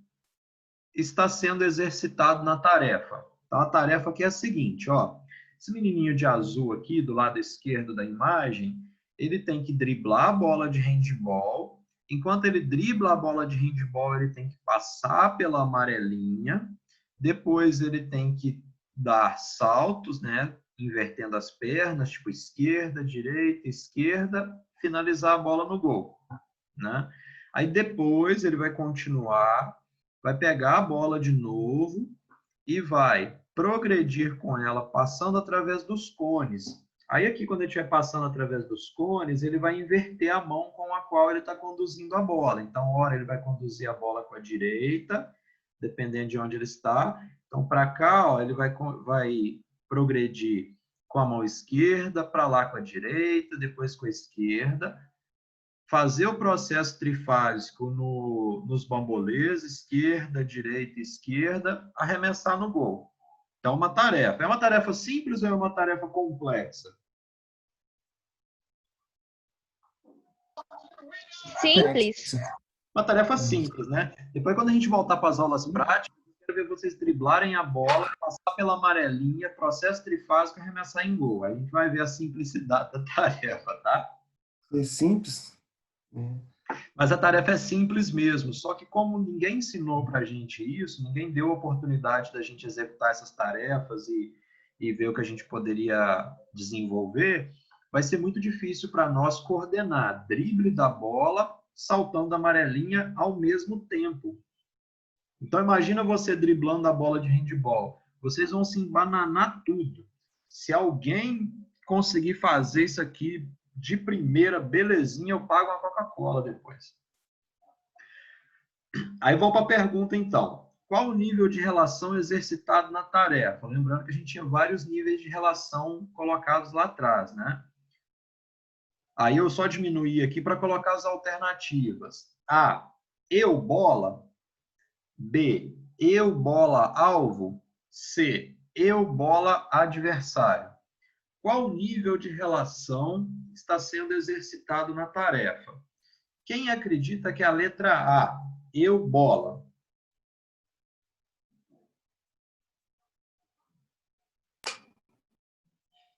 está sendo exercitado na tarefa? Então, a tarefa aqui é a seguinte, ó. Esse menininho de azul aqui, do lado esquerdo da imagem, ele tem que driblar a bola de handball. Enquanto ele dribla a bola de handball, ele tem que passar pela amarelinha. Depois, ele tem que dar saltos, né? Invertendo as pernas, tipo esquerda, direita, esquerda, finalizar a bola no gol, né? Aí depois ele vai continuar, vai pegar a bola de novo e vai progredir com ela passando através dos cones. Aí aqui, quando ele estiver passando através dos cones, ele vai inverter a mão com a qual ele está conduzindo a bola. Então, ora ele vai conduzir a bola com a direita, dependendo de onde ele está. Então, para cá, ó, ele vai progredir com a mão esquerda, para lá com a direita, depois com a esquerda, fazer o processo trifásico nos bambolês, esquerda, direita, esquerda, arremessar no gol. Então, uma tarefa. É uma tarefa simples ou é uma tarefa complexa? Simples. Uma tarefa simples, né? Depois, quando a gente voltar para as aulas práticas, eu quero ver vocês driblarem a bola, passar pela amarelinha, processo trifásico e arremessar em gol. Aí a gente vai ver a simplicidade da tarefa, tá? É simples? Mas a tarefa é simples mesmo, só que como ninguém ensinou para a gente isso, ninguém deu a oportunidade da gente executar essas tarefas e ver o que a gente poderia desenvolver, vai ser muito difícil para nós coordenar drible da bola, saltando a amarelinha ao mesmo tempo. Então imagina você driblando a bola de handball. Vocês vão se embananar tudo. Se alguém conseguir fazer isso aqui de primeira, belezinha, eu pago uma Coca-Cola depois. Aí vamos para a pergunta, então. Qual o nível de relação exercitado na tarefa? Lembrando que a gente tinha vários níveis de relação colocados lá atrás, né? Aí eu só diminuí aqui para colocar as alternativas. A, eu bola. B, eu bola alvo. C, eu bola adversário. Qual nível de relação está sendo exercitado na tarefa? Quem acredita que a letra A, eu bola?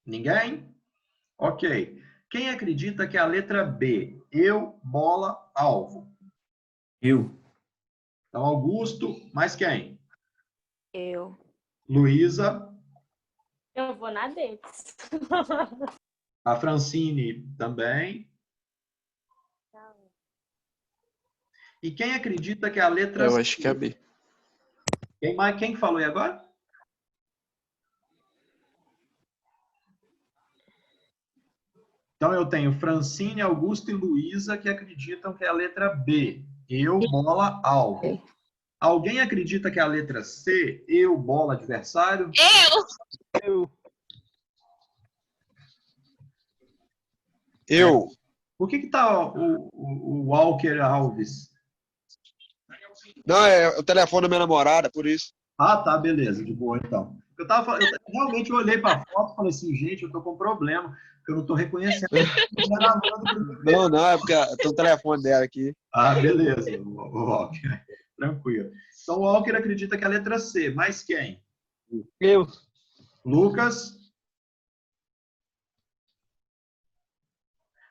Ninguém? Ok. Quem acredita que a letra B, eu bola alvo? Eu. Então, Augusto, mais quem? Eu. Luísa, Eu vou na deles. a Francine também. E quem acredita que é a letra Eu C? acho que é a B. Quem falou aí agora? Então, eu tenho Francine, Augusto e Luísa que acreditam que é a letra B. Eu, bola, alvo. Alguém acredita que é a letra C? Eu, bola, adversário? Eu. Por que tá o Walker Alves? Não, é o telefone da minha namorada, por isso. Ah, tá, beleza, de boa então. Realmente eu olhei para a foto e falei assim, gente, eu tô com um problema, porque eu não tô reconhecendo. Não, não, é porque tem o telefone dela aqui. Ah, beleza, o Walker. Tranquilo. Então, o Walker acredita que é a letra C. Mais quem? Eu. Lucas.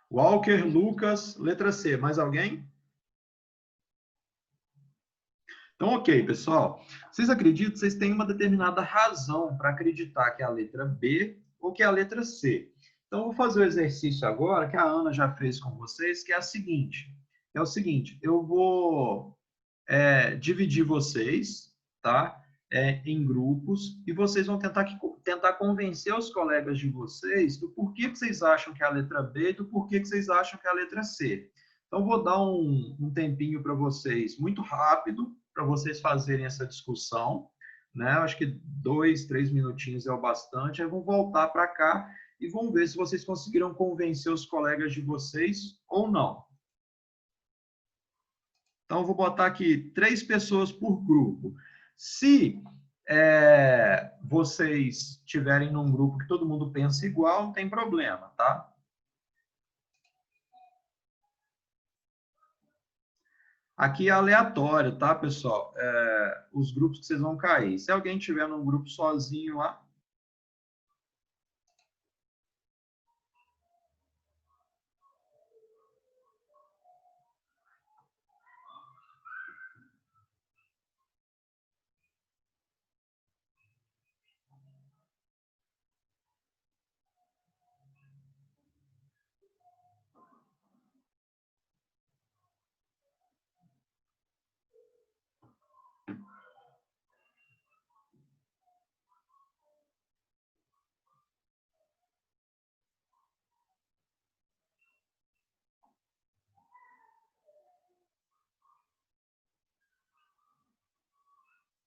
Walker, Lucas, letra C. Mais alguém? Então, ok, pessoal. Vocês acreditam? Vocês têm uma determinada razão para acreditar que é a letra B ou que é a letra C. Então, eu vou fazer o exercício agora, que a Ana já fez com vocês, que é a seguinte. É o seguinte, eu vou dividir vocês, tá? Em grupos, e vocês vão tentar convencer os colegas de vocês do porquê que vocês acham que é a letra B e do porquê que vocês acham que é a letra C. Então, vou dar um tempinho para vocês, muito rápido, para vocês fazerem essa discussão, né? Eu acho que 2, 3 minutinhos é o bastante. Aí vão voltar para cá e vão ver se vocês conseguiram convencer os colegas de vocês ou não. Então, eu vou botar aqui 3 pessoas por grupo. Se vocês tiverem num grupo que todo mundo pensa igual, não tem problema, tá? Aqui é aleatório, tá, pessoal? Os grupos que vocês vão cair. Se alguém tiver num grupo sozinho lá,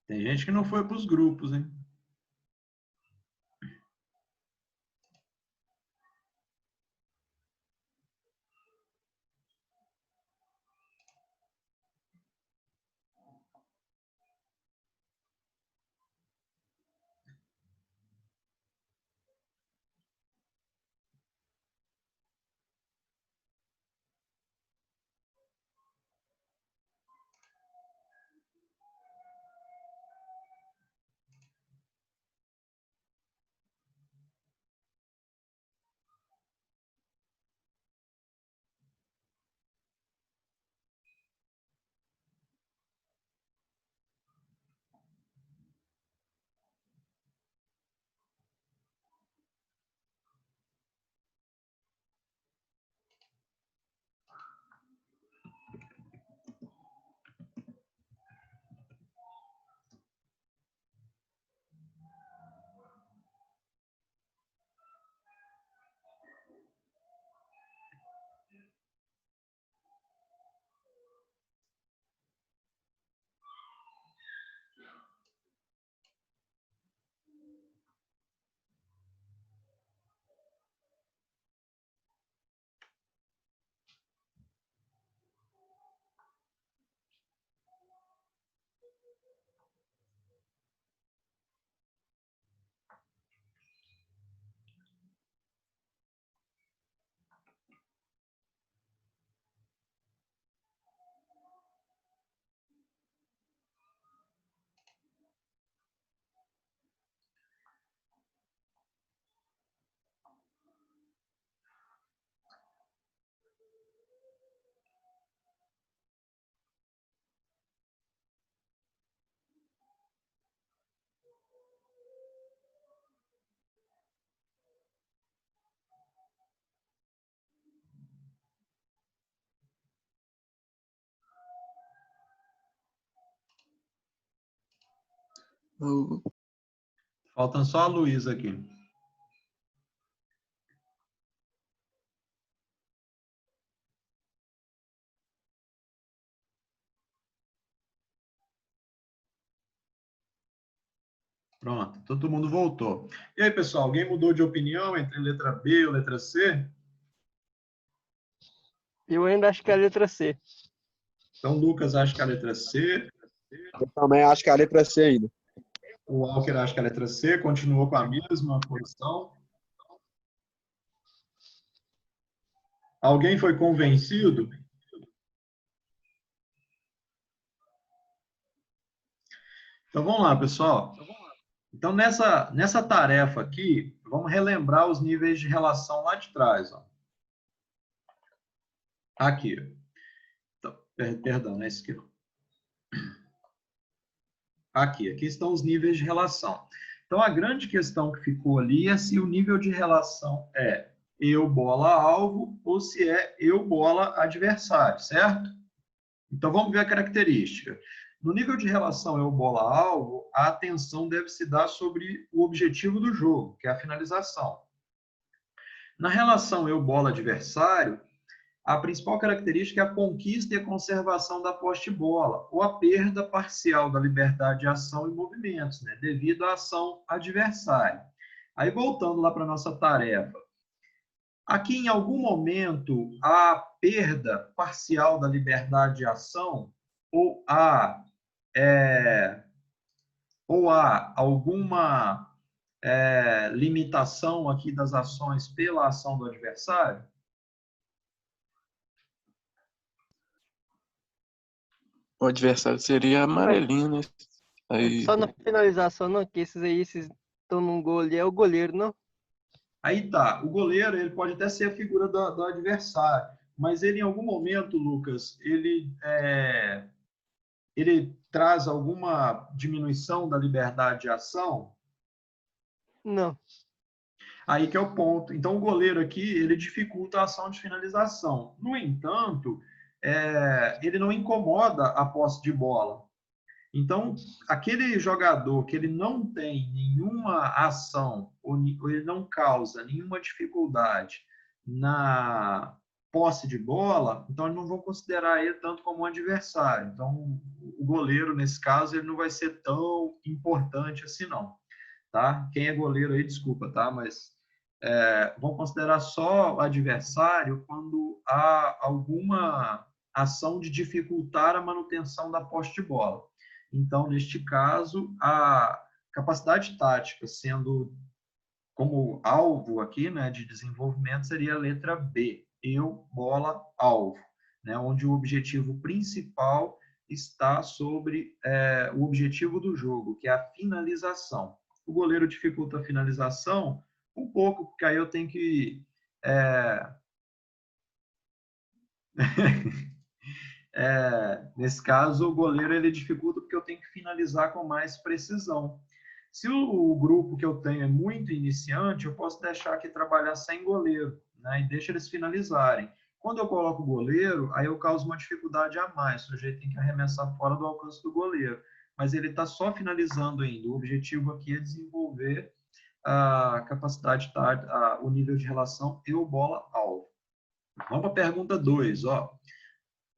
tem gente que não foi para os grupos, hein? Faltam só a Luísa aqui. Pronto, todo mundo voltou. E aí, pessoal, alguém mudou de opinião entre letra B e letra C? Eu ainda acho que é a letra C. Então, Lucas acha que é a letra C, Eu também acho que a letra é C ainda. o Walker acha que é a letra C, continuou com a mesma posição. Alguém foi convencido? Então, vamos lá, pessoal. Então, nessa tarefa aqui, vamos relembrar os níveis de relação lá de trás. Ó. Aqui. Então, perdão, não é isso aqui. Aqui estão os níveis de relação. Então, a grande questão que ficou ali é se o nível de relação é eu bola alvo ou se é eu bola adversário, certo? Então, vamos ver a característica. No nível de relação eu bola alvo, a atenção deve se dar sobre o objetivo do jogo, que é a finalização. Na relação eu bola adversário, a principal característica é a conquista e a conservação da posse de bola, ou a perda parcial da liberdade de ação e movimentos, né, devido à ação adversária. Aí, voltando lá para a nossa tarefa. Aqui, em algum momento, a perda parcial da liberdade de ação ou há alguma limitação aqui das ações pela ação do adversário? O adversário seria amarelinho, né? Aí, Só na finalização, não, que esses estão num gol ali, é o goleiro, não? Aí tá, o goleiro ele pode até ser a figura do adversário, mas ele em algum momento, Lucas, ele traz alguma diminuição da liberdade de ação? Não. Aí que é o ponto. Então o goleiro aqui ele dificulta a ação de finalização. No entanto, ele não incomoda a posse de bola. Então, aquele jogador que ele não tem nenhuma ação, ou ele não causa nenhuma dificuldade na posse de bola, então eles não vão considerar ele tanto como um adversário. Então, o goleiro, nesse caso, ele não vai ser tão importante assim, não. Tá? Quem é goleiro aí, desculpa, tá? Mas vão considerar só o adversário quando há alguma ação de dificultar a manutenção da posse de bola. Então, neste caso, a capacidade tática sendo como alvo aqui, né, de desenvolvimento, seria a letra B, eu, bola, alvo, né, onde o objetivo principal está sobre o objetivo do jogo, que é a finalização. O goleiro dificulta a finalização um pouco, porque aí eu tenho que nesse caso, o goleiro ele dificulta porque eu tenho que finalizar com mais precisão. Se o grupo que eu tenho é muito iniciante, eu posso deixar aqui trabalhar sem goleiro, né? E deixa eles finalizarem. Quando eu coloco o goleiro, aí eu causo uma dificuldade a mais. O sujeito tem que arremessar fora do alcance do goleiro. Mas ele está só finalizando ainda. O objetivo aqui é desenvolver a capacidade, o nível de relação eu bola-alvo. Vamos para a pergunta 2, ó.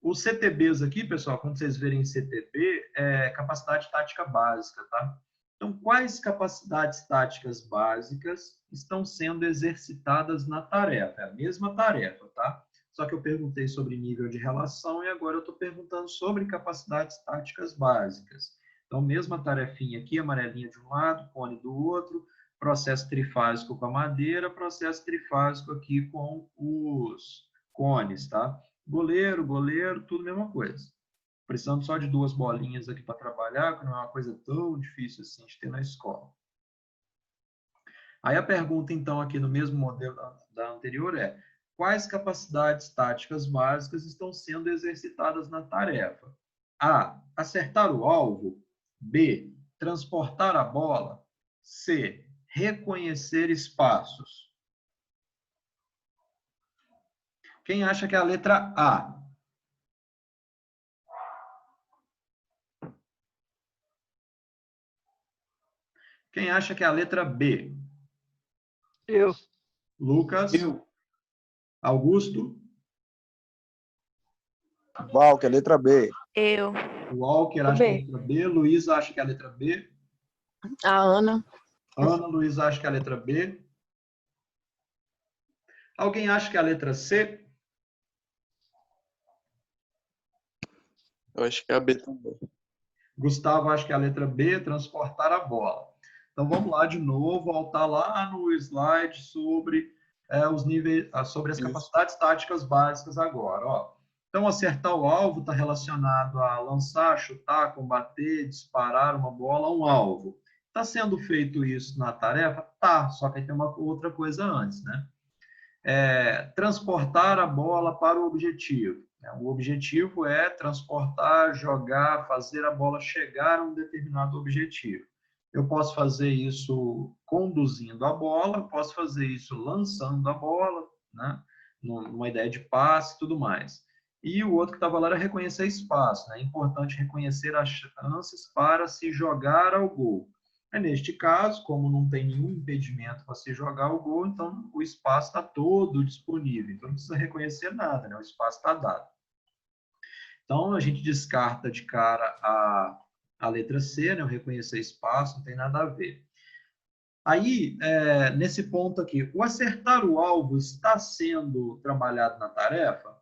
Os CTBs aqui, pessoal, quando vocês verem CTB, é capacidade tática básica, tá? Então, quais capacidades táticas básicas estão sendo exercitadas na tarefa? É a mesma tarefa, tá? Só que eu perguntei sobre nível de relação e agora eu estou perguntando sobre capacidades táticas básicas. Então, mesma tarefinha aqui, amarelinha de um lado, cone do outro, processo trifásico com a madeira, processo trifásico aqui com os cones, tá? Goleiro, tudo a mesma coisa. Precisamos só de 2 bolinhas aqui para trabalhar, que não é uma coisa tão difícil assim de ter na escola. Aí a pergunta, então, aqui no mesmo modelo da anterior é: quais capacidades táticas básicas estão sendo exercitadas na tarefa? A. Acertar o alvo. B. Transportar a bola. C. Reconhecer espaços. Quem acha que é a letra A? Quem acha que é a letra B? Eu. Lucas? Eu. Augusto? Walker, letra B. Eu. Walker acha que é a B. letra B. Luísa acha que é a letra B. A Ana. Ana, Luísa acha que é a letra B. Alguém acha que é a letra C? Eu acho que é a B também. Gustavo acha que é a letra B, transportar a bola. Então vamos lá de novo, voltar lá no slide sobre os níveis, sobre as Isso. capacidades táticas básicas agora. Ó. Então acertar o alvo está relacionado a lançar, chutar, combater, disparar uma bola a um alvo. Está sendo feito isso na tarefa? Tá, só que aí tem uma outra coisa antes, né? Transportar a bola para o objetivo. O objetivo é transportar, jogar, fazer a bola chegar a um determinado objetivo. Eu posso fazer isso conduzindo a bola, posso fazer isso lançando a bola, né? Numa ideia de passe e tudo mais. E o outro que estava lá era reconhecer espaço. Né? É importante reconhecer as chances para se jogar ao gol. Neste caso, como não tem nenhum impedimento para se jogar o gol, então o espaço está todo disponível. Então não precisa reconhecer nada, né? O espaço está dado. Então a gente descarta de cara a letra C, né? O reconhecer espaço, não tem nada a ver. Aí, nesse ponto aqui, o acertar o alvo está sendo trabalhado na tarefa?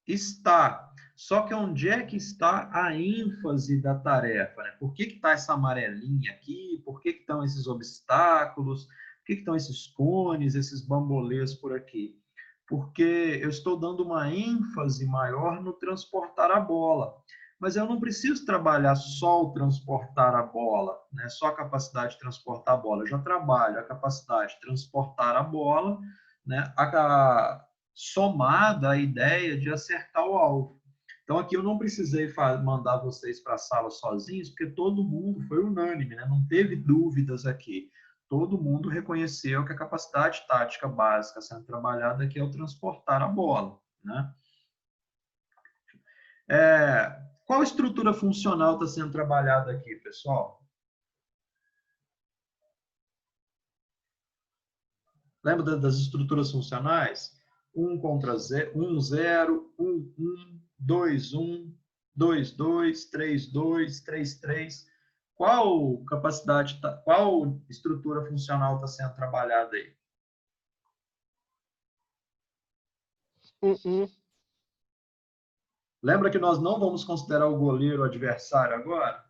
Está. Só que onde é que está a ênfase da tarefa? Né? Por que está essa amarelinha aqui? Por que estão esses obstáculos? Por que estão esses cones, esses bambolês por aqui? Porque eu estou dando uma ênfase maior no transportar a bola. Mas eu não preciso trabalhar só o transportar a bola, né? Só a capacidade de transportar a bola. Eu já trabalho a capacidade de transportar a bola, né? Somada à ideia de acertar o alvo. Então, aqui eu não precisei mandar vocês para a sala sozinhos, porque todo mundo foi unânime, né? Não teve dúvidas aqui. Todo mundo reconheceu que a capacidade tática básica sendo trabalhada aqui é o transportar a bola, né? Qual estrutura funcional está sendo trabalhada aqui, pessoal? Lembra das estruturas funcionais? 1 contra 0, 1, 0, 1, 1, 2, 1, 2, 2, 3, 2, 3, 3. Qual capacidade, qual estrutura funcional está sendo trabalhada aí? 1. Lembra que nós não vamos considerar o goleiro adversário agora?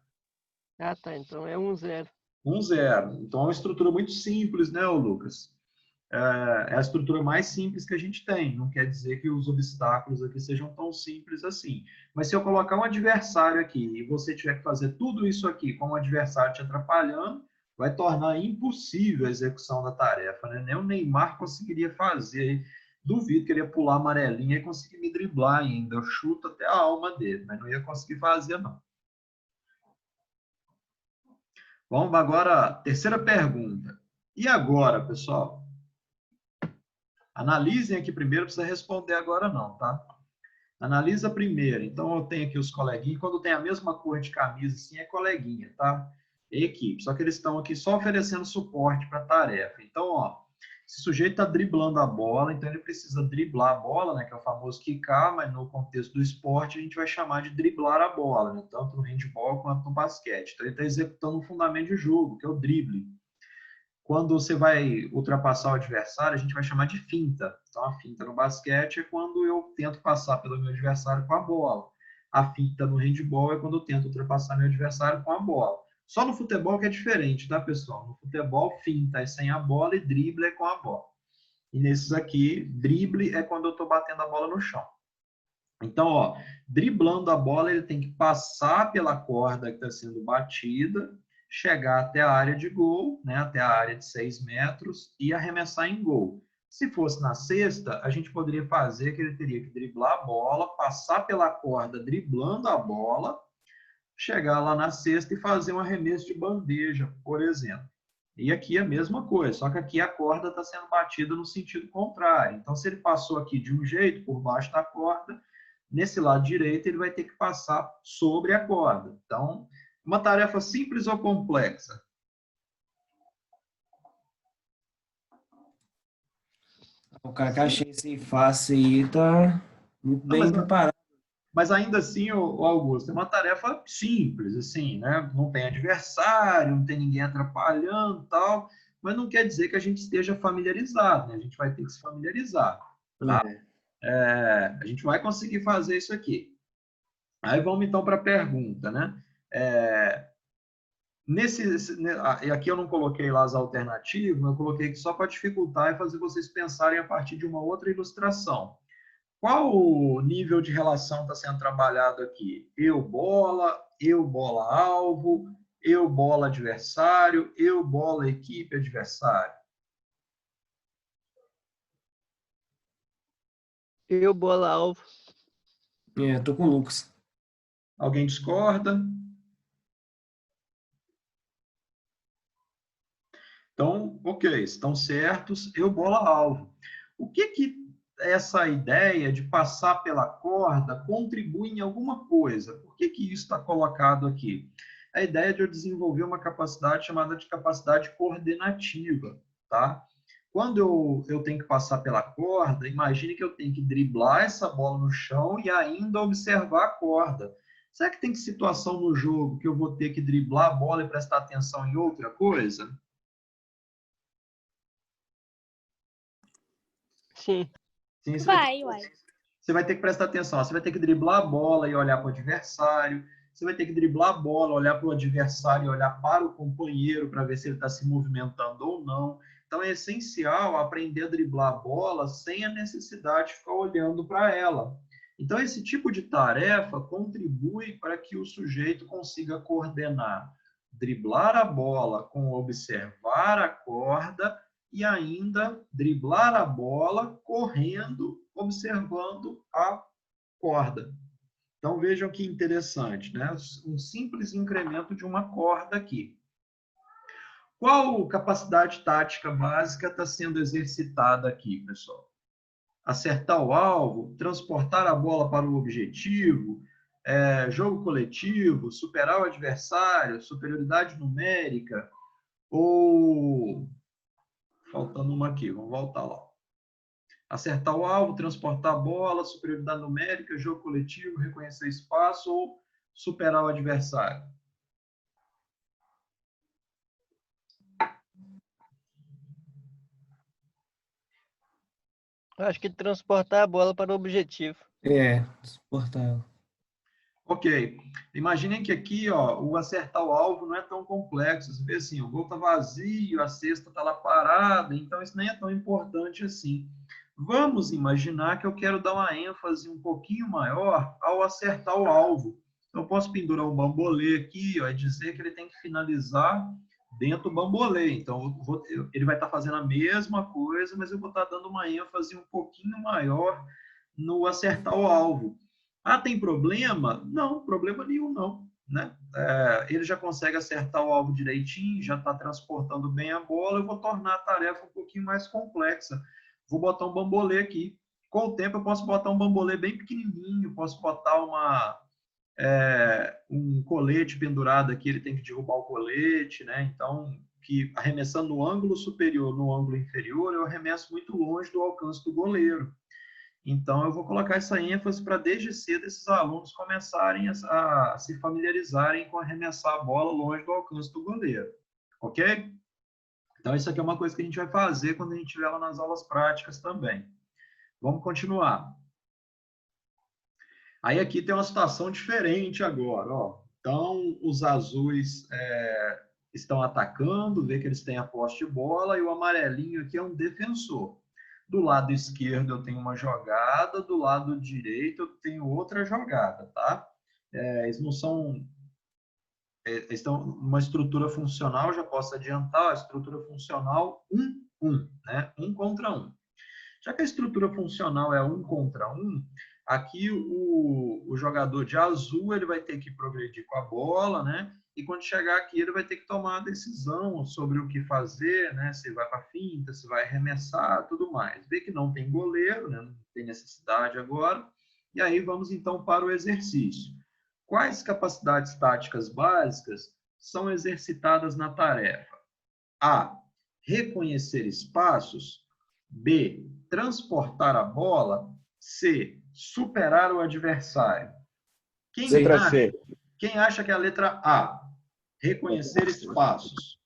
Ah, tá. Então é 1-0. 1, 0. Então é uma estrutura muito simples, né, Lucas? É a estrutura mais simples que a gente tem. Não quer dizer que os obstáculos aqui sejam tão simples assim. Mas se eu colocar um adversário aqui e você tiver que fazer tudo isso aqui com o adversário te atrapalhando, vai tornar impossível a execução da tarefa. Né? Nem o Neymar conseguiria fazer. Duvido que ele ia pular a amarelinha e conseguir me driblar ainda. Eu chuto até a alma dele, mas não ia conseguir fazer, não. Vamos agora, terceira pergunta. E agora, pessoal? Analisem aqui primeiro, não precisa responder agora não, tá? Analisa primeiro. Então, eu tenho aqui os coleguinhas. Quando tem a mesma cor de camisa, assim, é coleguinha, tá? Equipe. Só que eles estão aqui só oferecendo suporte para a tarefa. Então, ó, esse sujeito está driblando a bola, então ele precisa driblar a bola, né? Que é o famoso quicar, mas no contexto do esporte a gente vai chamar de driblar a bola, né? Tanto no handball quanto no basquete. Então, ele está executando um fundamento de jogo, que é o drible. Quando você vai ultrapassar o adversário, a gente vai chamar de finta. Então, a finta no basquete é quando eu tento passar pelo meu adversário com a bola. A finta no handball é quando eu tento ultrapassar meu adversário com a bola. Só no futebol que é diferente, tá, pessoal? No futebol, finta é sem a bola e drible é com a bola. E nesses aqui, drible é quando eu estou batendo a bola no chão. Então, ó, driblando a bola, ele tem que passar pela corda que está sendo batida, chegar até a área de gol, né, até a área de 6 metros e arremessar em gol. Se fosse na cesta, a gente poderia fazer que ele teria que driblar a bola, passar pela corda driblando a bola, chegar lá na cesta e fazer um arremesso de bandeja, por exemplo. E aqui é a mesma coisa, só que aqui a corda está sendo batida no sentido contrário. Então, se ele passou aqui de um jeito, por baixo da corda, nesse lado direito ele vai ter que passar sobre a corda. Então, Uma tarefa simples ou complexa? O cara que achei esse fácil aí tá muito Não, bem preparado. mas ainda assim, o Augusto, é uma tarefa simples, assim, né? Não tem adversário, não tem ninguém atrapalhando e tal, mas não quer dizer que a gente esteja familiarizado, né? A gente vai ter que se familiarizar, tá? A gente vai conseguir fazer isso aqui. Aí vamos então para a pergunta, né? E aqui eu não coloquei lá as alternativas, eu coloquei aqui só para dificultar e fazer vocês pensarem a partir de uma outra ilustração. Qual o nível de relação está sendo trabalhado aqui? Eu bola alvo, eu bola adversário, eu bola equipe adversário. Eu, bola, alvo. Tô com o Lucas. Alguém discorda? Então, ok, estão certos, eu bola alvo. O que essa ideia de passar pela corda contribui em alguma coisa? Por que isso está colocado aqui? A ideia de eu desenvolver uma capacidade chamada de capacidade coordenativa, tá? Quando eu tenho que passar pela corda, imagine que eu tenho que driblar essa bola no chão e ainda observar a corda. Será que tem situação no jogo que eu vou ter que driblar a bola e prestar atenção em outra coisa? Sim. Sim, Vai. você vai ter que prestar atenção. Você vai ter que driblar a bola e olhar para o adversário. Você vai ter que driblar a bola, olhar para o adversário e olhar para o companheiro para ver se ele está se movimentando ou não. Então é essencial aprender a driblar a bola sem a necessidade de ficar olhando para ela. Então esse tipo de tarefa contribui para que o sujeito consiga coordenar, driblar a bola com observar a corda e ainda driblar a bola correndo, observando a corda. Então vejam que interessante, né? Um simples incremento de uma corda aqui. Qual capacidade tática básica está sendo exercitada aqui, pessoal? Acertar o alvo, transportar a bola para o objetivo, jogo coletivo, superar o adversário, superioridade numérica, ou faltando uma aqui, vamos voltar lá. Acertar o alvo, transportar a bola, superioridade numérica, jogo coletivo, reconhecer espaço ou superar o adversário. Acho que transportar a bola para o objetivo. Suportar ela. Ok. Imaginem que aqui, ó, o acertar o alvo não é tão complexo. Você vê assim, o gol está vazio, a cesta está lá parada, então isso nem é tão importante assim. Vamos imaginar que eu quero dar uma ênfase um pouquinho maior ao acertar o alvo. Então, eu posso pendurar um bambolê aqui, ó, e dizer que ele tem que finalizar dentro do bambolê. Então, ele vai estar fazendo a mesma coisa, mas eu vou estar dando uma ênfase um pouquinho maior no acertar o alvo. Ah, tem problema? Não, problema nenhum não, né? Ele já consegue acertar o alvo direitinho, já está transportando bem a bola, eu vou tornar a tarefa um pouquinho mais complexa. Vou botar um bambolê aqui. Com o tempo eu posso botar um bambolê bem pequenininho, posso botar um colete pendurado aqui, ele tem que derrubar o colete, né? Então, que arremessando no ângulo superior, no ângulo inferior, eu arremesso muito longe do alcance do goleiro. Então, eu vou colocar essa ênfase para, desde cedo, esses alunos começarem a se familiarizarem com arremessar a bola longe do alcance do goleiro. Ok? Então, isso aqui é uma coisa que a gente vai fazer quando a gente estiver lá nas aulas práticas também. Vamos continuar. Aí aqui tem uma situação diferente agora. Ó. Então, os azuis estão atacando, vê que eles têm a posse de bola, e o amarelinho aqui é um defensor. Do lado esquerdo eu tenho uma jogada, do lado direito eu tenho outra jogada, tá? Eles não são... estão numa estrutura funcional, já posso adiantar, a estrutura funcional 1-1, né? 1 contra 1. Já que a estrutura funcional é 1 contra 1, aqui o jogador de azul ele vai ter que progredir com a bola, né? E quando chegar aqui, ele vai ter que tomar a decisão sobre o que fazer, né? Se vai para a finta, se vai arremessar, tudo mais. Vê que não tem goleiro, né? Não tem necessidade agora. E aí vamos então para o exercício. Quais capacidades táticas básicas são exercitadas na tarefa? A. Reconhecer espaços. B. Transportar a bola. C. Superar o adversário. Letra C. Quem acha que é a letra A? Reconhecer espaços.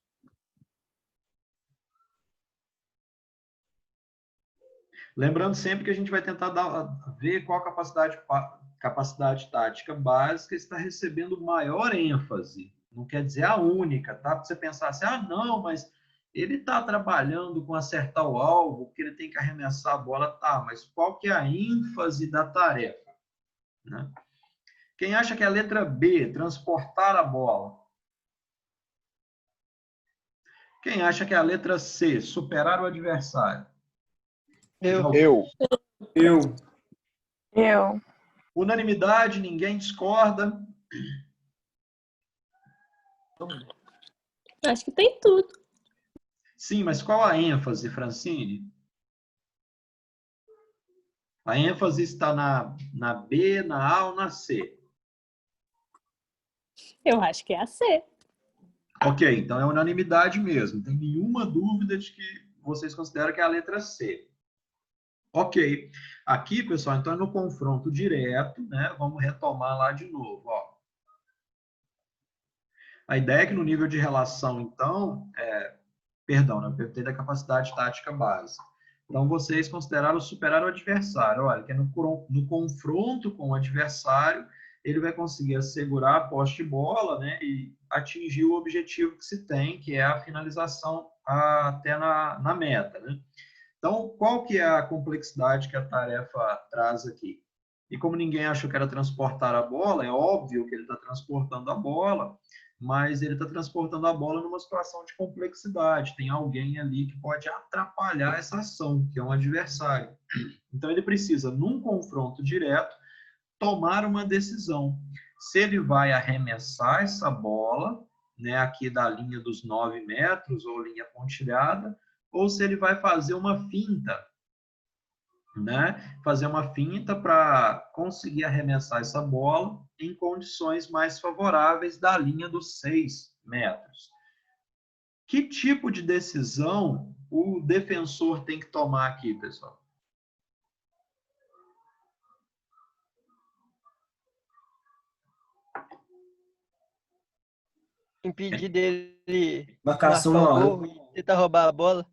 Lembrando sempre que a gente vai tentar ver qual capacidade tática básica está recebendo maior ênfase. Não quer dizer a única, tá? Para você pensar assim, ah, não, mas ele está trabalhando com acertar o alvo, porque ele tem que arremessar a bola, tá, mas qual que é a ênfase da tarefa? Né? Quem acha que é a letra B, transportar a bola? Quem acha que é a letra C, superar o adversário? Eu. Eu. Unanimidade, ninguém discorda. Acho que tem tudo. Sim, mas qual a ênfase, Francine? A ênfase está na B, na A ou na C? Eu acho que é a C. Ok, então é unanimidade mesmo. Não tem nenhuma dúvida de que vocês consideram que é a letra C. Ok. Aqui, pessoal, então é no confronto direto, né? Vamos retomar lá de novo, ó. A ideia é que no nível de relação, então, perdão, né? Eu perguntei da capacidade tática básica. Então, vocês consideraram superar o adversário. Olha, que é no confronto com o adversário, ele vai conseguir assegurar a posse de bola, né? E atingir o objetivo que se tem, que é a finalização até na meta, né? Então, qual que é a complexidade que a tarefa traz aqui? E como ninguém achou que era transportar a bola, é óbvio que ele está transportando a bola, mas ele está transportando a bola numa situação de complexidade. Tem alguém ali que pode atrapalhar essa ação, que é um adversário. Então, ele precisa, num confronto direto, tomar uma decisão. Se ele vai arremessar essa bola, né, aqui da linha dos 9 metros, ou linha pontilhada, ou se ele vai fazer uma finta, né? Fazer uma finta para conseguir arremessar essa bola em condições mais favoráveis da linha dos 6 metros. Que tipo de decisão o defensor tem que tomar aqui, pessoal? Impedir dele Marcação marcar o a gol e tentar roubar a bola.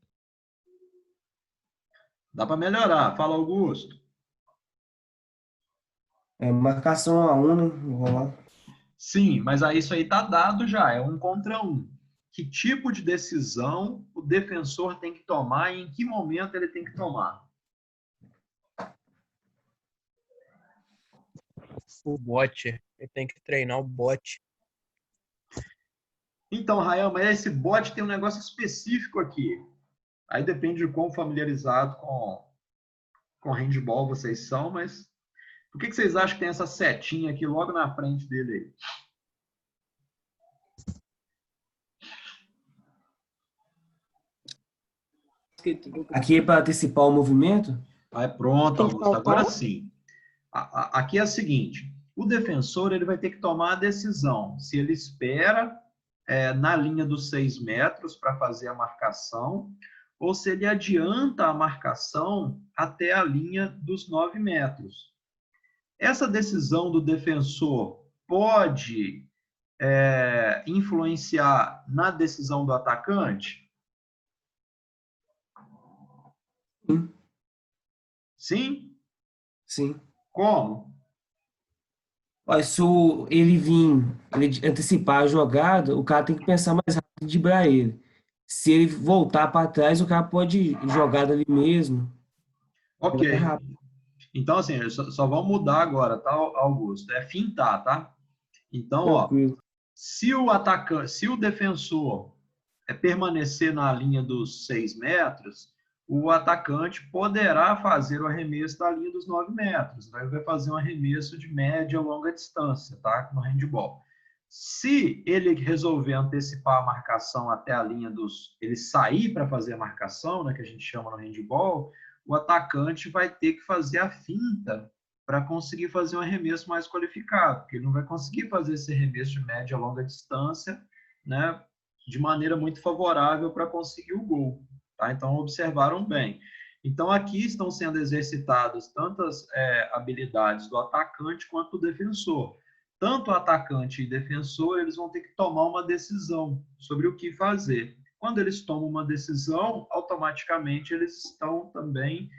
Dá para melhorar. Fala, Augusto. marcação a 1, né? Vou rolar. Sim, mas aí isso aí está dado já, é 1 contra 1. Que tipo de decisão o defensor tem que tomar e em que momento ele tem que tomar? O bot. Ele tem que treinar o bot. Então, Rael, mas esse bot tem um negócio específico aqui. Aí depende de quão familiarizado com handball vocês são, mas por que vocês acham que tem essa setinha aqui logo na frente dele aí? Aqui é para antecipar o movimento? Aí, pronto, Tem que Augusto, agora faltar? sim. Aqui é o seguinte, o defensor ele vai ter que tomar a decisão se ele espera na linha dos 6 metros para fazer a marcação ou se ele adianta a marcação até a linha dos 9 metros. Essa decisão do defensor pode influenciar na decisão do atacante? Sim. Sim? Sim. Como? Olha, se ele antecipar a jogada, o cara tem que pensar mais rápido e driblar ele. Se ele voltar para trás, o cara pode jogar dali mesmo. Ok. É rápido. Então, assim, só vamos mudar agora, tá, Augusto? É fintar, tá? Então, ó, Tranquilo. se o defensor permanecer na linha dos 6 metros, o atacante poderá fazer o arremesso da linha dos 9 metros. Então, ele vai fazer um arremesso de média ou longa distância, tá? No handball. Se ele resolver antecipar a marcação até a linha ele sair para fazer a marcação, né, que a gente chama no handball, o atacante vai ter que fazer a finta para conseguir fazer um arremesso mais qualificado, porque ele não vai conseguir fazer esse arremesso de média a longa distância, né, de maneira muito favorável para conseguir o gol. Tá? Então, observaram bem. Então, aqui estão sendo exercitadas tantas habilidades do atacante quanto do defensor. Tanto o atacante e defensor, eles vão ter que tomar uma decisão sobre o que fazer. Quando eles tomam uma decisão, automaticamente eles estão também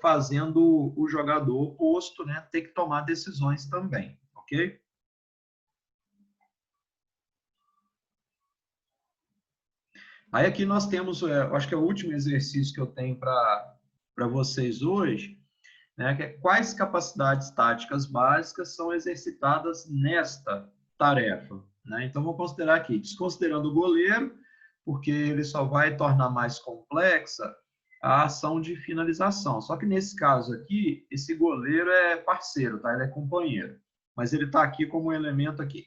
fazendo o jogador oposto, né, ter que tomar decisões também, ok? Aí aqui nós temos, acho que é o último exercício que eu tenho para vocês hoje, né, que é quais capacidades táticas básicas são exercitadas nesta tarefa. Né? Então, vou considerar aqui, desconsiderando o goleiro, porque ele só vai tornar mais complexa a ação de finalização. Só que nesse caso aqui, esse goleiro é parceiro, tá? Ele é companheiro. Mas ele está aqui como elemento aqui.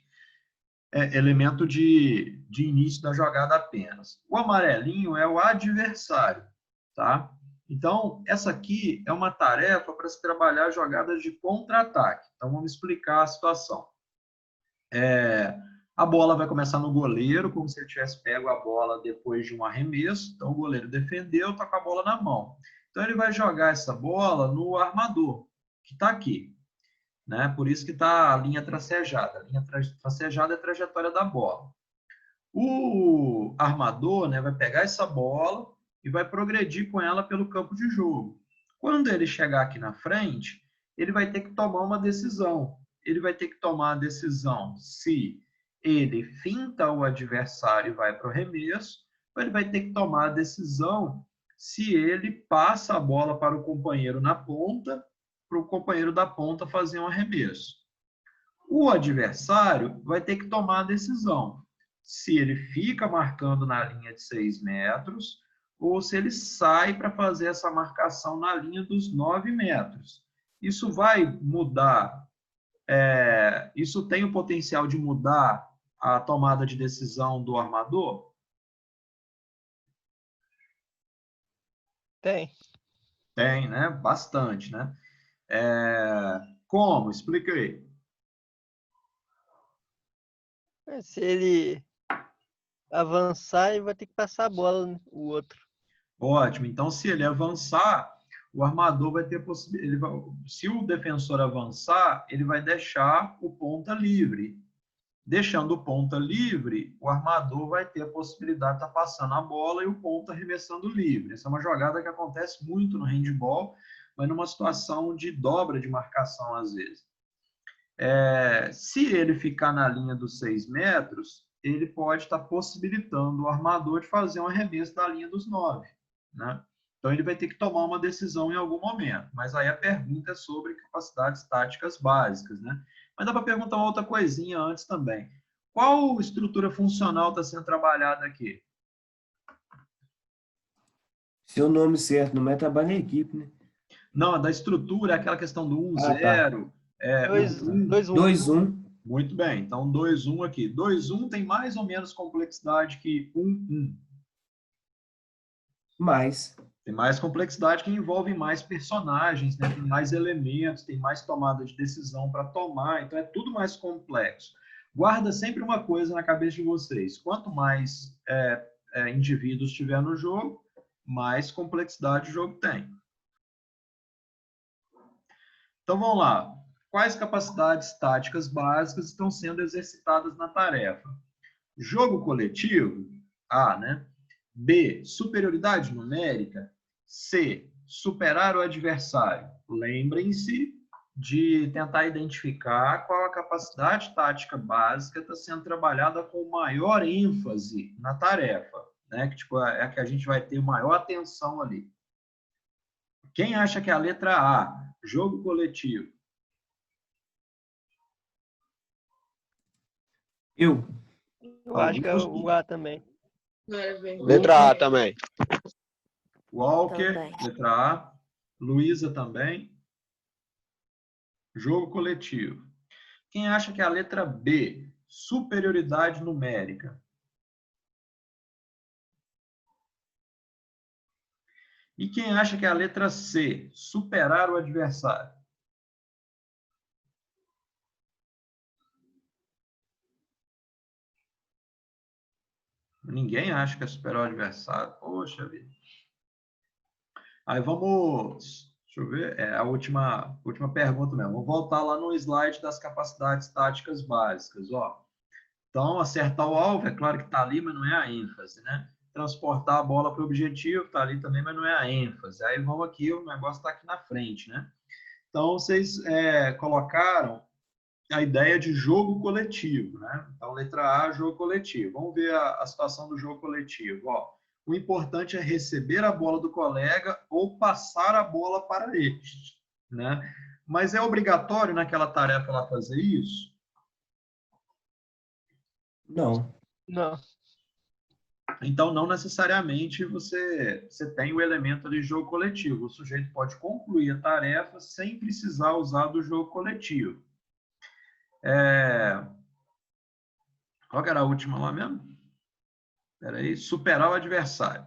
Elemento de início da jogada apenas. O amarelinho é o adversário, tá? Então, essa aqui é uma tarefa para se trabalhar jogadas de contra-ataque. Então, vamos explicar a situação. A bola vai começar no goleiro, como se ele tivesse pego a bola depois de um arremesso. Então, o goleiro defendeu, está com a bola na mão. Então, ele vai jogar essa bola no armador, que está aqui. Né? Por isso que está a linha tracejada. A linha tracejada é a trajetória da bola. O armador, né, vai pegar essa bola e vai progredir com ela pelo campo de jogo. Quando ele chegar aqui na frente, ele vai ter que tomar uma decisão. Ele vai ter que tomar a decisão se ele finta o adversário e vai para o arremesso, ou ele vai ter que tomar a decisão se ele passa a bola para o companheiro na ponta, para o companheiro da ponta fazer um arremesso. O adversário vai ter que tomar a decisão se ele fica marcando na linha de 6 metros ou se ele sai para fazer essa marcação na linha dos 9 metros. Isso vai mudar, isso tem o potencial de mudar a tomada de decisão do armador? Tem. Tem, né? Bastante, né? Como? Explica aí. Se ele avançar, ele vai ter que passar a bola o outro. Ótimo. Então, se ele avançar, o armador vai ter possibilidade. Se o defensor avançar, ele vai deixar o ponta livre. Deixando o ponta livre, o armador vai ter a possibilidade de estar passando a bola e o ponta arremessando livre. Essa é uma jogada que acontece muito no handball, mas numa situação de dobra de marcação, às vezes. Se ele ficar na linha dos 6 metros, ele pode estar possibilitando o armador de fazer um arremesso da linha dos 9. Né? Então, ele vai ter que tomar uma decisão em algum momento. Mas aí a pergunta é sobre capacidades táticas básicas. Né? Mas dá para perguntar uma outra coisinha antes também. Qual estrutura funcional está sendo trabalhada aqui? Seu nome certo, não é trabalho em equipe, né? Não, da estrutura, aquela questão do 1-0. Tá. 2-1. 2-1. Muito bem, então 2-1 aqui. 2-1 tem mais ou menos complexidade que 1-1. Mais. Tem mais complexidade que envolve mais personagens, né? Tem mais elementos, tem mais tomada de decisão para tomar, então é tudo mais complexo. Guarda sempre uma coisa na cabeça de vocês: quanto mais indivíduos tiver no jogo, mais complexidade o jogo tem. Então vamos lá. Quais capacidades táticas básicas estão sendo exercitadas na tarefa? Jogo coletivo, A, né? B, superioridade numérica. C, superar o adversário. Lembrem-se de tentar identificar qual a capacidade tática básica está sendo trabalhada com maior ênfase na tarefa, né? Que tipo, é a que a gente vai ter maior atenção ali. Quem acha que é a letra A, jogo coletivo? Eu acho que é o A também. Letra A também. Walker, Também. letra A. Luísa também. Jogo coletivo. Quem acha que é a letra B, superioridade numérica? E quem acha que é a letra C, superar o adversário? Ninguém acha que é superar o adversário. Poxa vida. Aí vamos... Deixa eu ver. É a última pergunta mesmo. Vou voltar lá no slide das capacidades táticas básicas. Ó. Então, acertar o alvo, é claro que está ali, mas não é a ênfase, né? Transportar a bola para o objetivo, está ali também, mas não é a ênfase. Aí vamos aqui, o negócio está aqui na frente, né? Então, vocês colocaram a ideia de jogo coletivo, né? Então, letra A, jogo coletivo. Vamos ver a situação do jogo coletivo. Ó, o importante é receber a bola do colega ou passar a bola para ele, né? Mas é obrigatório naquela tarefa lá fazer isso? Não. Não. Então, não necessariamente você tem o elemento de jogo coletivo. O sujeito pode concluir a tarefa sem precisar usar do jogo coletivo. Qual que era a última lá mesmo? Espera aí. Superar o adversário.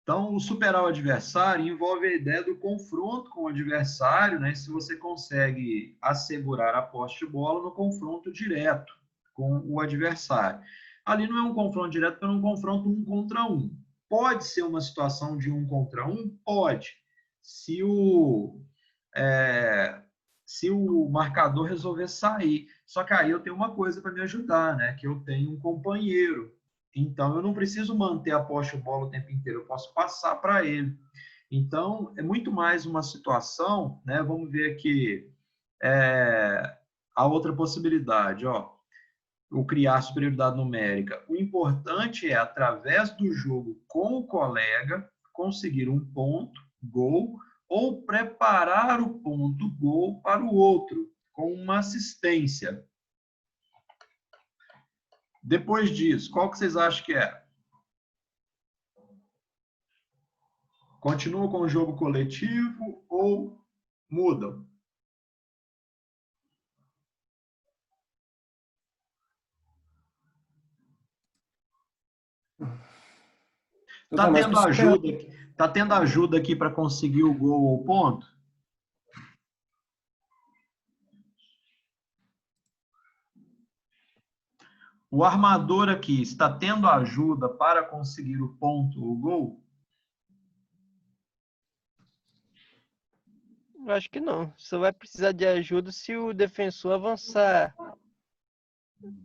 Então, o superar o adversário envolve a ideia do confronto com o adversário, né? Se você consegue assegurar a posse de bola no confronto direto com o adversário. Ali não é um confronto direto, é um confronto 1 contra 1. Pode ser uma situação de 1 contra 1? Pode. Se o marcador resolver sair. Só que aí eu tenho uma coisa para me ajudar, né? Que eu tenho um companheiro. Então, eu não preciso manter a posse de bola o tempo inteiro, eu posso passar para ele. Então, é muito mais uma situação, né? Vamos ver aqui a outra possibilidade, ó. O criar superioridade numérica. O importante é, através do jogo com o colega, conseguir um ponto, gol, ou preparar o ponto, gol, para o outro, com uma assistência. Depois disso, qual que vocês acham que é? Continua com o jogo coletivo ou mudam? Tá tendo ajuda? Tá tendo ajuda aqui para conseguir o gol ou o ponto? O armador aqui está tendo ajuda para conseguir o ponto ou o gol? Eu acho que não. Só vai precisar de ajuda se o defensor avançar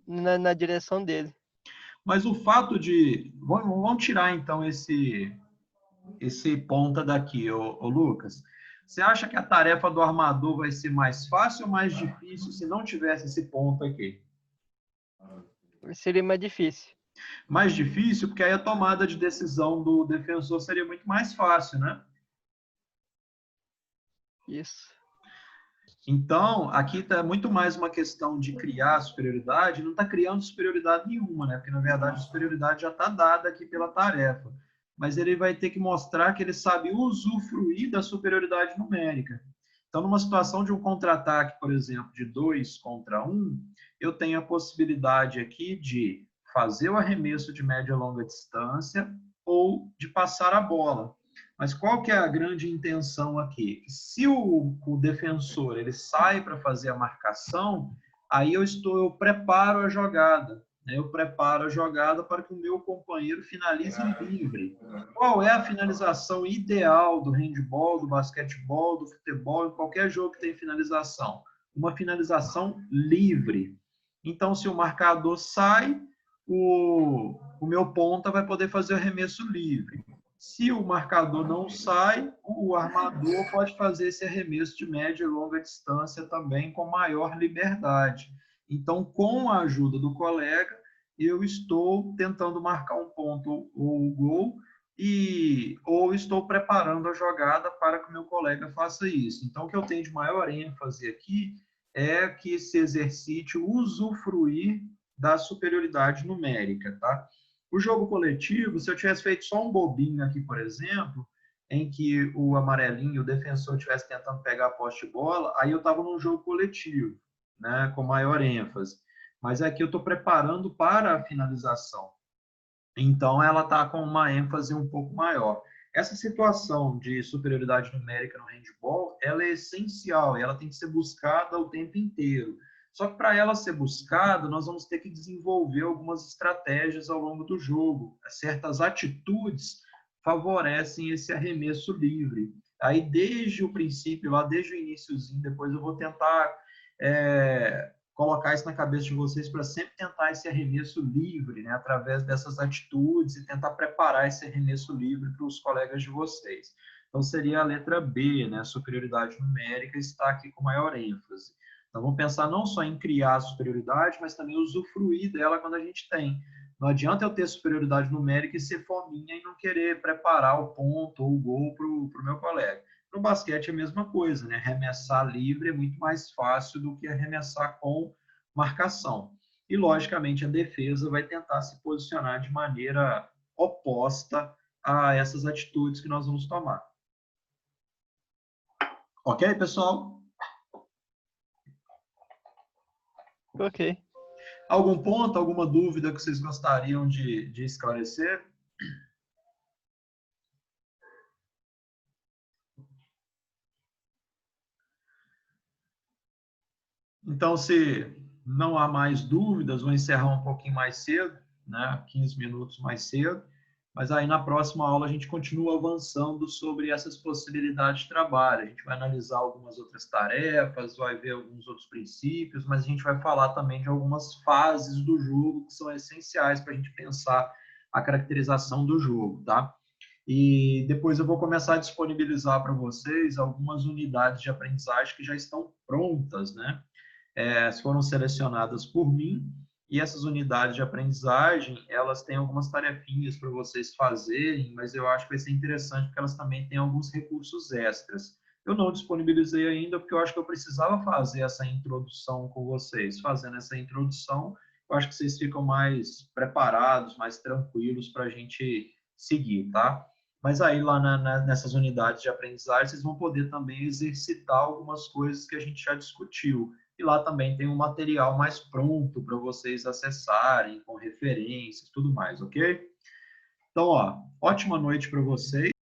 na direção dele. Mas o fato de... Vamos tirar, então, esse ponta daqui, ô Lucas. Você acha que a tarefa do armador vai ser mais fácil ou mais difícil se não tivesse esse ponto aqui? Seria mais difícil. Mais difícil porque aí a tomada de decisão do defensor seria muito mais fácil, né? Isso. Então, aqui está muito mais uma questão de criar superioridade, não está criando superioridade nenhuma, né? Porque, na verdade, a superioridade já está dada aqui pela tarefa. Mas ele vai ter que mostrar que ele sabe usufruir da superioridade numérica. Então, numa situação de um contra-ataque, por exemplo, de 2 contra 1, eu tenho a possibilidade aqui de fazer o arremesso de média e longa distância ou de passar a bola. Mas qual que é a grande intenção aqui? Se o defensor ele sai para fazer a marcação, aí eu preparo a jogada. Né? Eu preparo a jogada para que o meu companheiro finalize livre. Qual é a finalização ideal do handebol, do basquetebol, do futebol, em qualquer jogo que tem finalização? Uma finalização livre. Então, se o marcador sai, o meu ponta vai poder fazer o arremesso livre. Se o marcador não sai, o armador pode fazer esse arremesso de média e longa distância também com maior liberdade. Então, com a ajuda do colega, eu estou tentando marcar um ponto ou um gol ou estou preparando a jogada para que o meu colega faça isso. Então, o que eu tenho de maior ênfase aqui é que se exercite usufruir da superioridade numérica, tá? O jogo coletivo, se eu tivesse feito só um bobinho aqui, por exemplo, em que o amarelinho, o defensor, estivesse tentando pegar a posse de bola, aí eu estava num jogo coletivo, né, com maior ênfase. Mas aqui eu estou preparando para a finalização. Então, ela está com uma ênfase um pouco maior. Essa situação de superioridade numérica no handball, ela é essencial e ela tem que ser buscada o tempo inteiro. Só que para ela ser buscada, nós vamos ter que desenvolver algumas estratégias ao longo do jogo. Certas atitudes favorecem esse arremesso livre. Aí, desde o princípio, lá desde o iniciozinho, depois eu vou tentar colocar isso na cabeça de vocês para sempre tentar esse arremesso livre, né, através dessas atitudes e tentar preparar esse arremesso livre para os colegas de vocês. Então, seria a letra B, né, a superioridade numérica está aqui com maior ênfase. Então, vamos pensar não só em criar a superioridade, mas também usufruir dela quando a gente tem. Não adianta eu ter superioridade numérica e ser fominha e não querer preparar o ponto ou o gol para o meu colega. No basquete é a mesma coisa, né? Arremessar livre é muito mais fácil do que arremessar com marcação. E, logicamente, a defesa vai tentar se posicionar de maneira oposta a essas atitudes que nós vamos tomar. Ok, pessoal? Ok. Algum ponto, alguma dúvida que vocês gostariam de esclarecer? Então, se não há mais dúvidas, vou encerrar um pouquinho mais cedo, né? 15 minutos mais cedo. Mas aí na próxima aula a gente continua avançando sobre essas possibilidades de trabalho. A gente vai analisar algumas outras tarefas, vai ver alguns outros princípios, mas a gente vai falar também de algumas fases do jogo que são essenciais para a gente pensar a caracterização do jogo, tá? E depois eu vou começar a disponibilizar para vocês algumas unidades de aprendizagem que já estão prontas, né? Foram selecionadas por mim. E essas unidades de aprendizagem, elas têm algumas tarefinhas para vocês fazerem, mas eu acho que vai ser interessante porque elas também têm alguns recursos extras. Eu não disponibilizei ainda porque eu acho que eu precisava fazer essa introdução com vocês. Fazendo essa introdução, eu acho que vocês ficam mais preparados, mais tranquilos para a gente seguir, tá? Mas aí lá nessas unidades de aprendizagem, vocês vão poder também exercitar algumas coisas que a gente já discutiu. E lá também tem um material mais pronto para vocês acessarem, com referências, tudo mais, ok? Então, ótima noite para vocês.